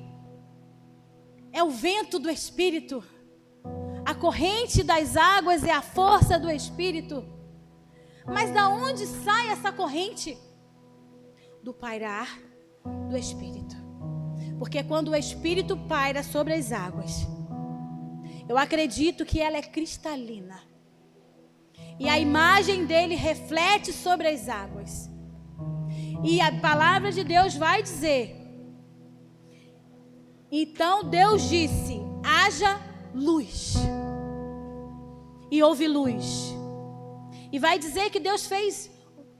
é o vento do Espírito, a corrente das águas é a força do Espírito. Mas da onde sai essa corrente? Do pairar do Espírito. Porque quando o Espírito paira sobre as águas, eu acredito que ela é cristalina. E a imagem dele reflete sobre as águas. E a palavra de Deus vai dizer: então Deus disse, haja luz. E houve luz. E vai dizer que Deus fez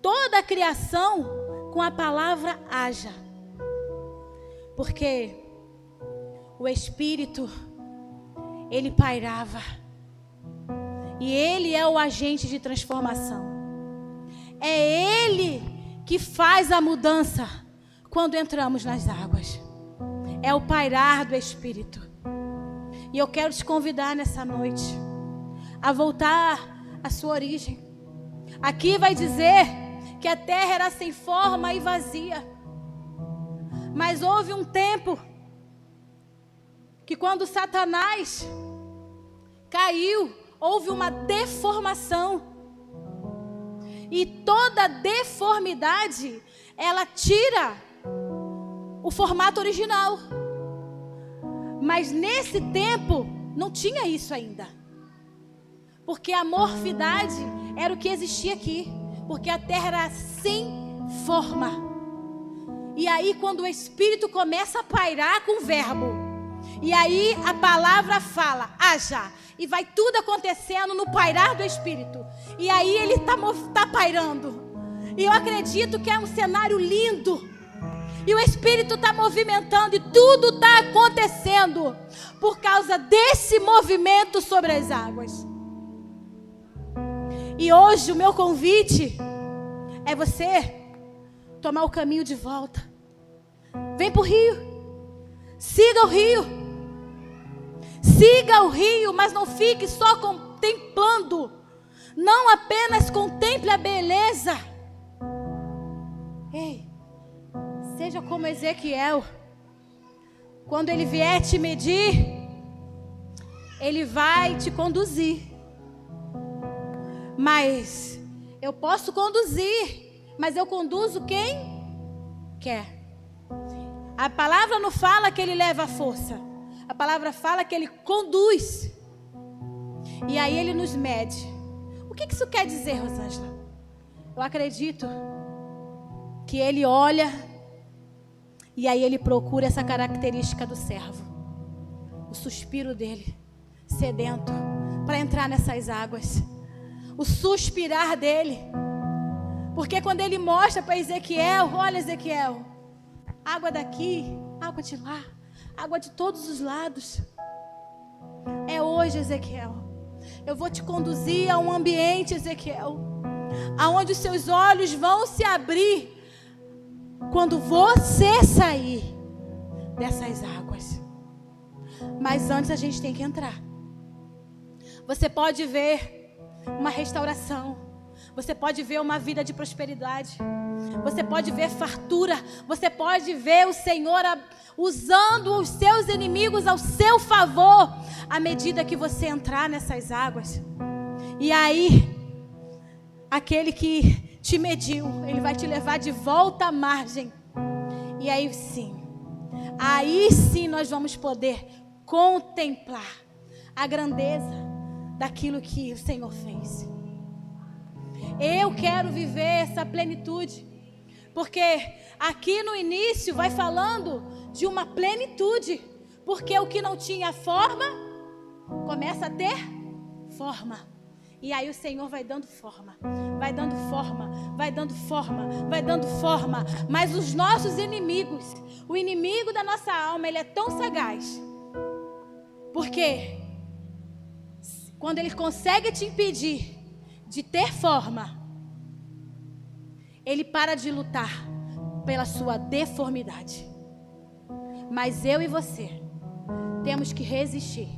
toda a criação com a palavra haja. Porque o Espírito, ele pairava. E ele é o agente de transformação. É ele que faz a mudança quando entramos nas águas. É o pairar do Espírito. E eu quero te convidar nessa noite a voltar à sua origem. Aqui vai dizer que a terra era sem forma e vazia. Mas houve um tempo que quando Satanás caiu, houve uma deformação. E toda deformidade, ela tira o formato original. Mas nesse tempo, não tinha isso ainda. Porque a morfidade era o que existia aqui. Porque a terra era sem forma. E aí quando o Espírito começa a pairar com o verbo, e aí a palavra fala, haja. E vai tudo acontecendo no pairar do Espírito. E aí ele está pairando. E eu acredito que é um cenário lindo. E o Espírito está movimentando. E tudo está acontecendo por causa desse movimento sobre as águas. E hoje o meu convite é você tomar o caminho de volta. Vem para o rio. Siga o rio. Siga o rio, mas não fique só contemplando. Não apenas contemple a beleza. Ei, seja como Ezequiel. Quando ele vier te medir, ele vai te conduzir. Mas eu posso conduzir, mas eu conduzo quem quer. A palavra não fala que ele leva a força. A palavra fala que ele conduz. E aí ele nos mede. O que isso quer dizer, Rosângela? Eu acredito que ele olha e aí ele procura essa característica do servo. O suspiro dele, sedento, para entrar nessas águas. O suspirar dele. Porque quando ele mostra para Ezequiel, olha Ezequiel, água daqui, água de lá. Água de todos os lados. É hoje, Ezequiel. Eu vou te conduzir a um ambiente, Ezequiel, aonde os seus olhos vão se abrir quando você sair dessas águas. Mas antes a gente tem que entrar. Você pode ver uma restauração. Você pode ver uma vida de prosperidade. Você pode ver fartura. Você pode ver o Senhor usando os seus inimigos ao seu favor, à medida que você entrar nessas águas. E aí, aquele que te mediu, ele vai te levar de volta à margem. E aí sim nós vamos poder contemplar a grandeza daquilo que o Senhor fez. Eu quero viver essa plenitude, porque aqui no início vai falando de uma plenitude, porque o que não tinha forma, começa a ter forma. E aí o Senhor vai dando forma, vai dando forma, vai dando forma, vai dando forma. Mas os nossos inimigos, o inimigo da nossa alma, ele é tão sagaz, porque quando ele consegue te impedir de ter forma, ele para de lutar pela sua deformidade. Mas eu e você temos que resistir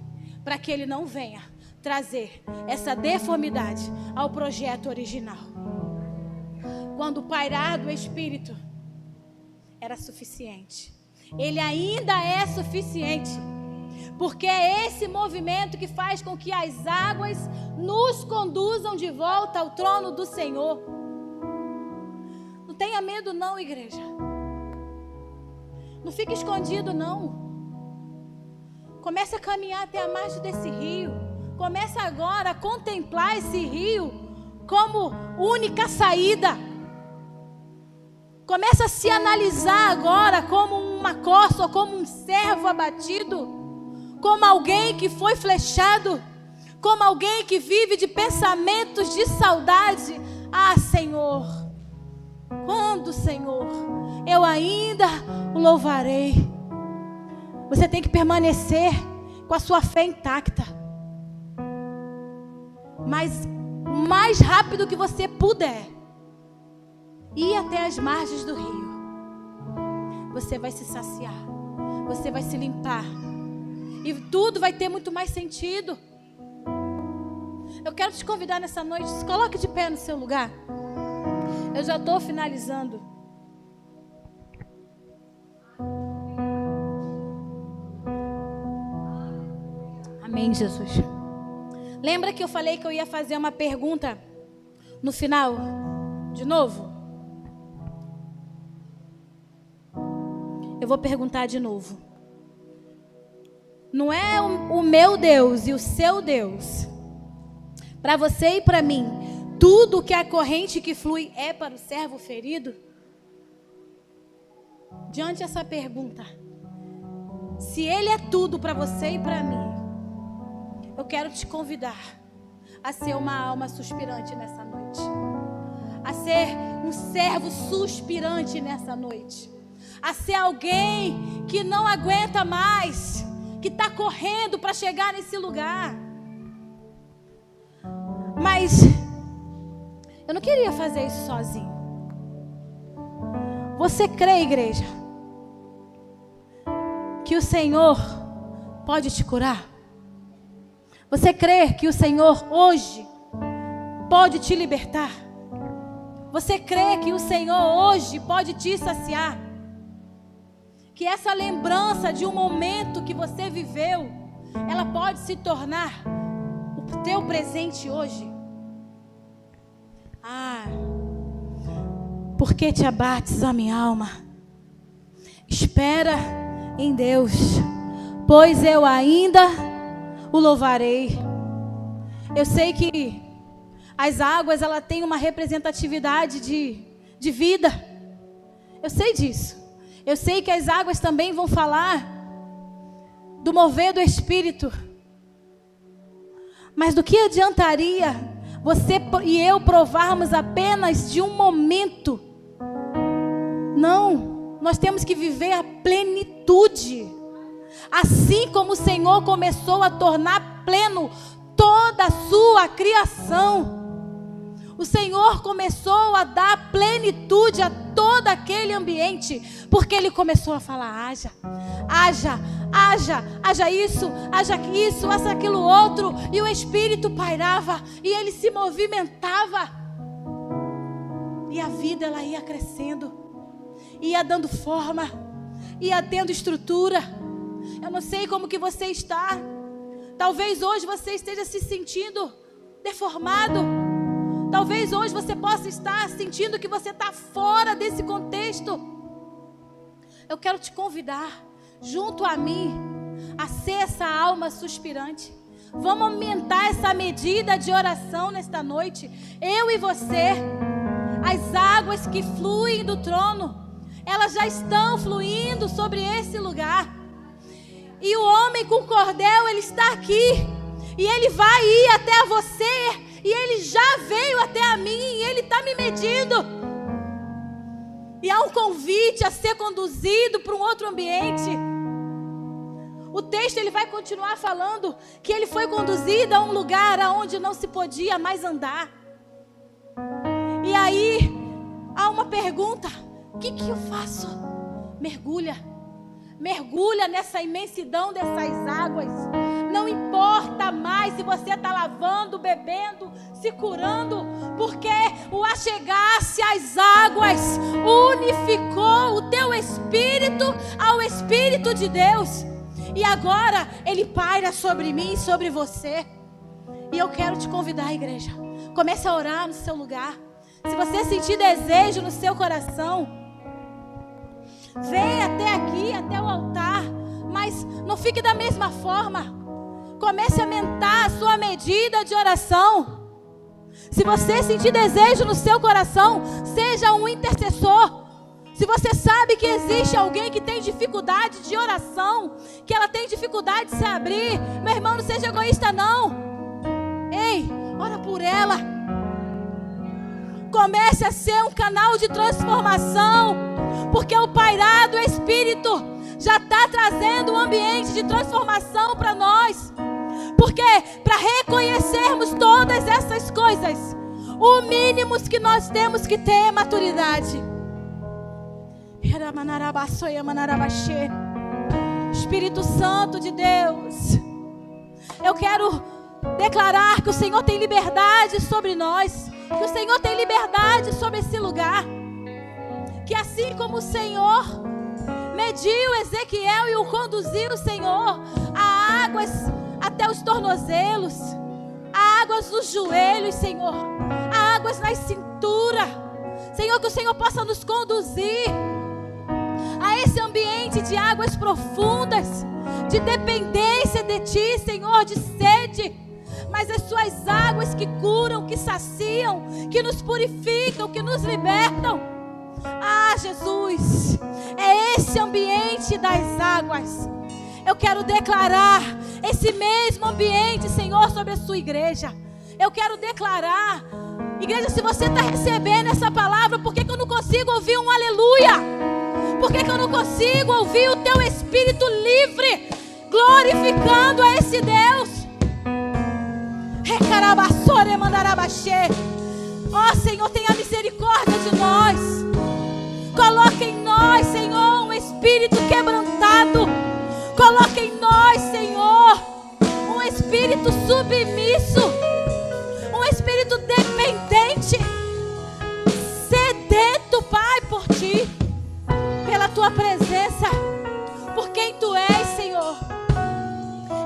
para que ele não venha trazer essa deformidade ao projeto original. Quando o pairar do Espírito era suficiente, ele ainda é suficiente, porque é esse movimento que faz com que as águas nos conduzam de volta ao trono do Senhor. Não tenha medo não, igreja. Não fique escondido não. Comece a caminhar até a margem desse rio. Comece agora a contemplar esse rio como única saída. Comece a se analisar agora como uma corça, como um servo abatido, como alguém que foi flechado, como alguém que vive de pensamentos de saudade. Ah, Senhor, quando, Senhor, eu ainda o louvarei. Você tem que permanecer com a sua fé intacta. Mas mais rápido que você puder, ir até as margens do rio. Você vai se saciar, você vai se limpar, e tudo vai ter muito mais sentido. Eu quero te convidar nessa noite, se coloque de pé no seu lugar. Eu já estou finalizando. Amém, Jesus. Lembra que eu falei que eu ia fazer uma pergunta no final? De novo? Eu vou perguntar de novo. Não é o meu Deus e o seu Deus, para você e para mim, tudo que é a corrente que flui é para o servo ferido? Diante dessa pergunta, se Ele é tudo para você e para mim, eu quero te convidar a ser uma alma suspirante nessa noite, a ser um servo suspirante nessa noite, a ser alguém que não aguenta mais, que está correndo para chegar nesse lugar. Mas eu não queria fazer isso sozinho. Você crê, igreja, que o Senhor pode te curar? Você crê que o Senhor hoje pode te libertar? Você crê que o Senhor hoje pode te saciar? Que essa lembrança de um momento que você viveu, ela pode se tornar o teu presente hoje? Ah, por que te abates, ó minha alma? Espera em Deus, pois eu ainda o louvarei. Eu sei que as águas, ela tem uma representatividade de vida. Eu sei disso. Eu sei que as águas também vão falar do mover do Espírito. Mas do que adiantaria você e eu provarmos apenas de um momento? Não, nós temos que viver a plenitude. Assim como o Senhor começou a tornar pleno toda a sua criação, o Senhor começou a dar plenitude a todo aquele ambiente, porque Ele começou a falar: haja, haja, haja, haja isso, haja aquilo outro, e o Espírito pairava, e Ele se movimentava. E a vida, ela ia crescendo, ia dando forma, ia tendo estrutura. Eu não sei como que você está. Talvez hoje você esteja se sentindo deformado. Talvez hoje você possa estar sentindo que você está fora desse contexto. Eu quero te convidar, junto a mim, a ser essa alma suspirante. Vamos aumentar essa medida de oração nesta noite. Eu e você. As águas que fluem do trono, elas já estão fluindo sobre esse lugar. E o homem com o cordel, ele está aqui. E ele vai ir até você. E ele já veio até a mim. E ele está me medindo. E há um convite a ser conduzido para um outro ambiente. O texto, ele vai continuar falando que ele foi conduzido a um lugar onde não se podia mais andar. E aí, há uma pergunta: o que eu faço? Mergulha. Mergulha nessa imensidão dessas águas. Não importa mais se você está lavando, bebendo, se curando, porque o achegar-se às águas unificou o teu espírito ao Espírito de Deus. E agora ele paira sobre mim e sobre você. E eu quero te convidar, igreja. Comece a orar no seu lugar. Se você sentir desejo no seu coração, vem até aqui, até o altar. Mas não fique da mesma forma. Comece a aumentar a sua medida de oração. Se você sentir desejo no seu coração, seja um intercessor. Se você sabe que existe alguém que tem dificuldade de oração, que ela tem dificuldade de se abrir, meu irmão, não seja egoísta não. Ei, ora por ela. Comece a ser um canal de transformação, porque o pairar do Espírito já está trazendo um ambiente de transformação para nós. Porque para reconhecermos todas essas coisas, o mínimo que nós temos que ter é maturidade. Espírito Santo de Deus, eu quero declarar que o Senhor tem liberdade sobre nós, que o Senhor tem liberdade sobre esse lugar, que assim como o Senhor mediu Ezequiel e o conduziu, Senhor, a águas até os tornozelos, a águas nos joelhos, Senhor, a águas na cintura, Senhor, que o Senhor possa nos conduzir a esse ambiente de águas profundas, de dependência de Ti, Senhor, de sede, mas as Suas águas que curam, que saciam, que nos purificam, que nos libertam. Ah, Jesus, é esse ambiente das águas. Eu quero declarar esse mesmo ambiente, Senhor, sobre a Sua igreja. Eu quero declarar, igreja, se você está recebendo essa palavra, por que eu não consigo ouvir um aleluia? Por que eu não consigo ouvir o Teu Espírito livre, glorificando a esse Deus? Ó Senhor, tenha misericórdia de nós. Coloque em nós, Senhor, um espírito quebrantado. Coloque em nós, Senhor, um espírito submisso, um espírito dependente, sedento, Pai, por Ti, pela Tua presença, por quem Tu és, Senhor.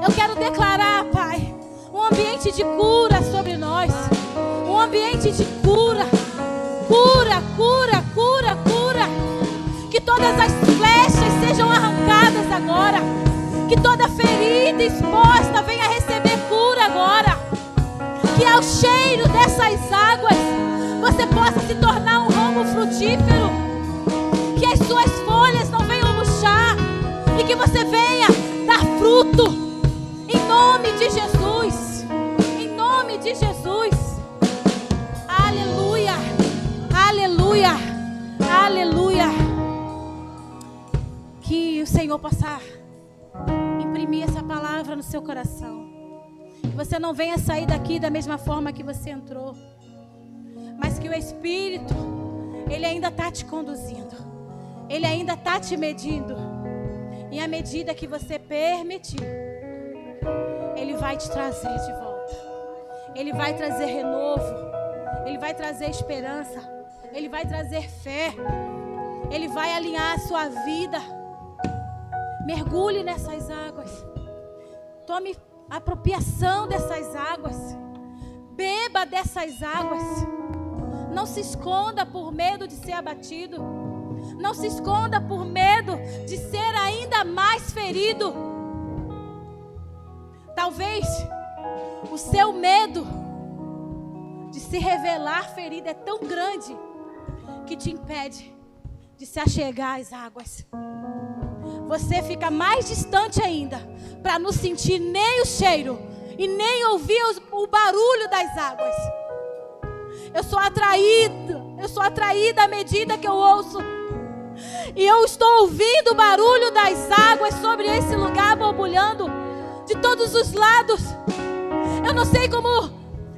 Eu quero declarar, Pai, um ambiente de cura sobre nós, um ambiente de cura, cura, cura, cura, cura. Que todas as flechas sejam arrancadas agora, que toda ferida exposta venha receber cura agora, que ao cheiro dessas águas você possa se tornar um ramo frutífero, que as suas folhas não venham murchar e que você venha dar fruto, em nome de Jesus, em nome de Jesus. Aleluia, aleluia, aleluia. Que o Senhor possa imprimir essa palavra no seu coração, que você não venha sair daqui da mesma forma que você entrou, mas que o Espírito, Ele ainda está te conduzindo, Ele ainda está te medindo, e à medida que você permitir, Ele vai te trazer de volta, Ele vai trazer renovo, Ele vai trazer esperança, Ele vai trazer fé. Ele vai alinhar a sua vida. Mergulhe nessas águas. Tome apropriação dessas águas. Beba dessas águas. Não se esconda por medo de ser abatido. Não se esconda por medo de ser ainda mais ferido. Talvez o seu medo de se revelar ferido é tão grande que te impede de se achegar às águas. Você fica mais distante ainda para não sentir nem o cheiro e nem ouvir o barulho das águas. Eu sou atraída à medida que eu ouço. E eu estou ouvindo o barulho das águas sobre esse lugar borbulhando de todos os lados. Eu não sei como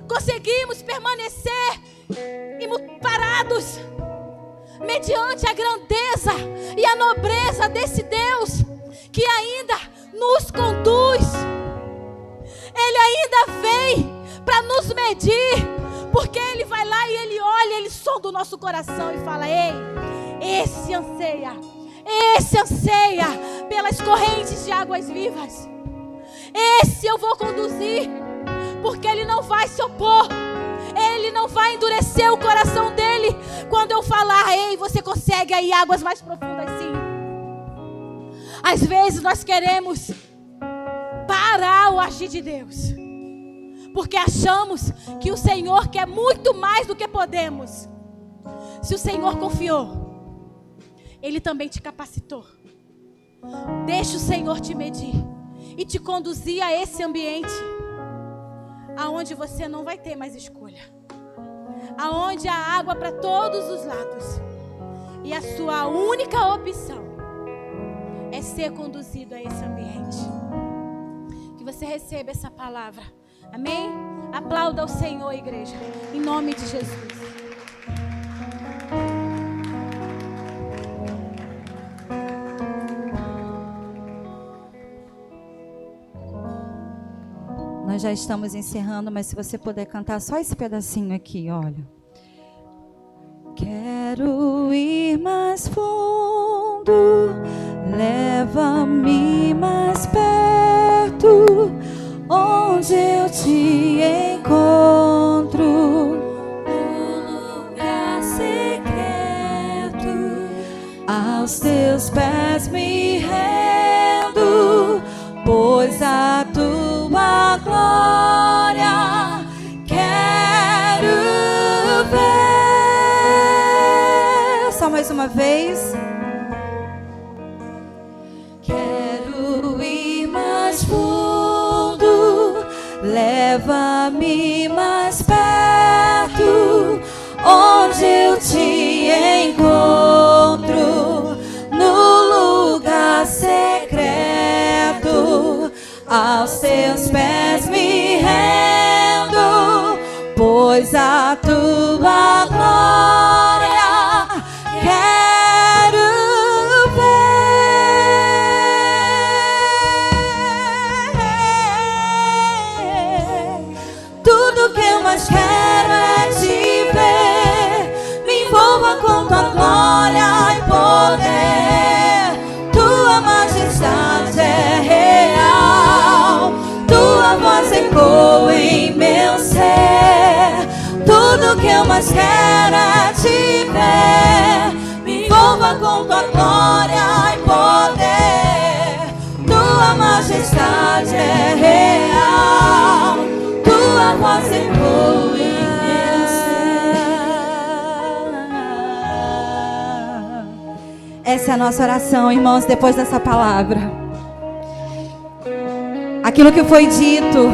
conseguimos permanecer parados mediante a grandeza e a nobreza desse Deus que ainda nos conduz. Ele ainda vem para nos medir, porque Ele vai lá e Ele olha, Ele sonda o nosso coração e fala: ei, esse anseia pelas correntes de águas vivas. Esse eu vou conduzir, porque Ele não vai se opor. Ele não vai endurecer o coração dele quando eu falar: ei, você consegue aí águas mais profundas? Sim. Às vezes nós queremos parar o agir de Deus, porque achamos que o Senhor quer muito mais do que podemos. Se o Senhor confiou, Ele também te capacitou. Deixa o Senhor te medir e te conduzir a esse ambiente aonde você não vai ter mais escolha, aonde há água para todos os lados, e a sua única opção é ser conduzido a esse ambiente. Que você receba essa palavra, amém? Aplauda o Senhor, igreja, em nome de Jesus. Nós já estamos encerrando, mas se você puder cantar só esse pedacinho aqui, olha. Quero ir mais fundo, leva-me mais perto, onde eu te encontro, no lugar secreto, aos teus pés me rendo, pois a tua glória quero ver. Só mais uma vez. Quero ir mais fundo, leva-me mais perto, onde eu te encontro, no lugar secreto, aos teus pés me rendo, pois a tua glória quero ver. Tudo que eu mais quero é te ver, me envolva com tua glória e poder. Tua majestade é real, tua voz ecoa em meu ser. Tudo que eu mais quero é te ver, me envolva com tua glória e poder. Tua majestade é real, tua voz ecoa em meu ser. Essa é a nossa oração, irmãos, depois dessa palavra. Aquilo que foi dito,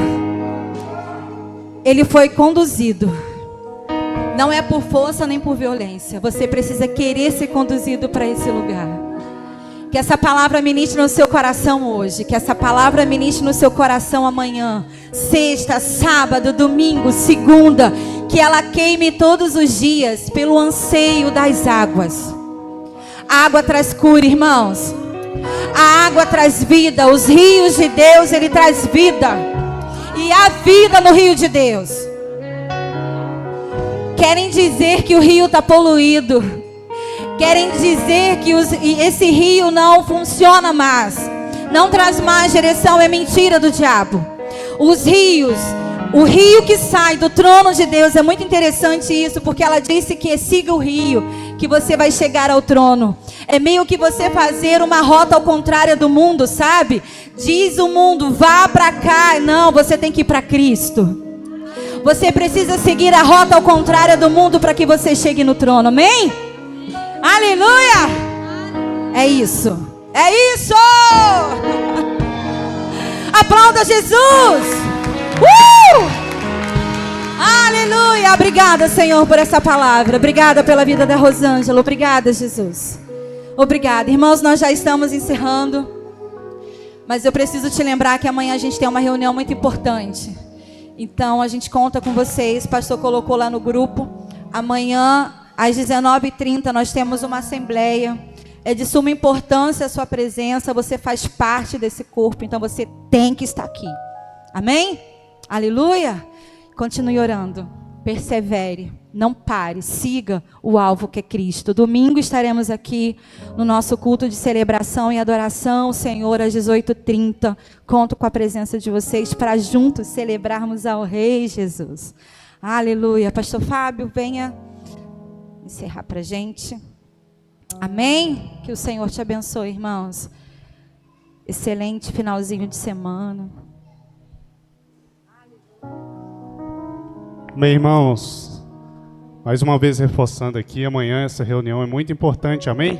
ele foi conduzido. Não é por força nem por violência. Você precisa querer ser conduzido para esse lugar. Que essa palavra ministre no seu coração hoje. Que essa palavra ministre no seu coração amanhã. Sexta, sábado, domingo, segunda. Que ela queime todos os dias pelo anseio das águas. A água traz cura, irmãos. A água traz vida. Os rios de Deus, ele traz vida. E há vida no rio de Deus. Querem dizer que o rio está poluído. Querem dizer que esse rio não funciona mais. Não traz mais direção, é mentira do diabo. Os rios, o rio que sai do trono de Deus, é muito interessante isso, porque ela disse que siga o rio, que você vai chegar ao trono. É meio que você fazer uma rota ao contrário do mundo, sabe? Diz o mundo, vá para cá. Não, você tem que ir para Cristo. Você precisa seguir a rota ao contrário do mundo para que você chegue no trono, amém? Aleluia! É isso, é isso! Aplauda Jesus! Aleluia! Obrigada, Senhor, por essa palavra. Obrigada pela vida da Rosângela. Obrigada, Jesus. Obrigada. Irmãos, nós já estamos encerrando. Mas eu preciso te lembrar que amanhã a gente tem uma reunião muito importante. Então, a gente conta com vocês. O pastor colocou lá no grupo. Amanhã, às 19h30, nós temos uma assembleia. É de suma importância a sua presença. Você faz parte desse corpo. Então, você tem que estar aqui. Amém? Aleluia! Continue orando. Persevere. Não pare. Siga o alvo que é Cristo. Domingo estaremos aqui no nosso culto de celebração e adoração, Senhor, às 18h30. Conto com a presença de vocês para juntos celebrarmos ao Rei Jesus. Aleluia. Pastor Fábio, venha encerrar para a gente. Amém? Que o Senhor te abençoe, irmãos. Excelente finalzinho de semana. Bem, irmãos, mais uma vez reforçando aqui, amanhã essa reunião é muito importante, amém?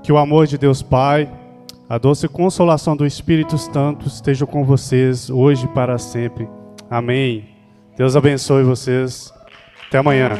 Que o amor de Deus Pai, a doce consolação do Espírito Santo esteja com vocês hoje e para sempre, amém? Deus abençoe vocês, até amanhã.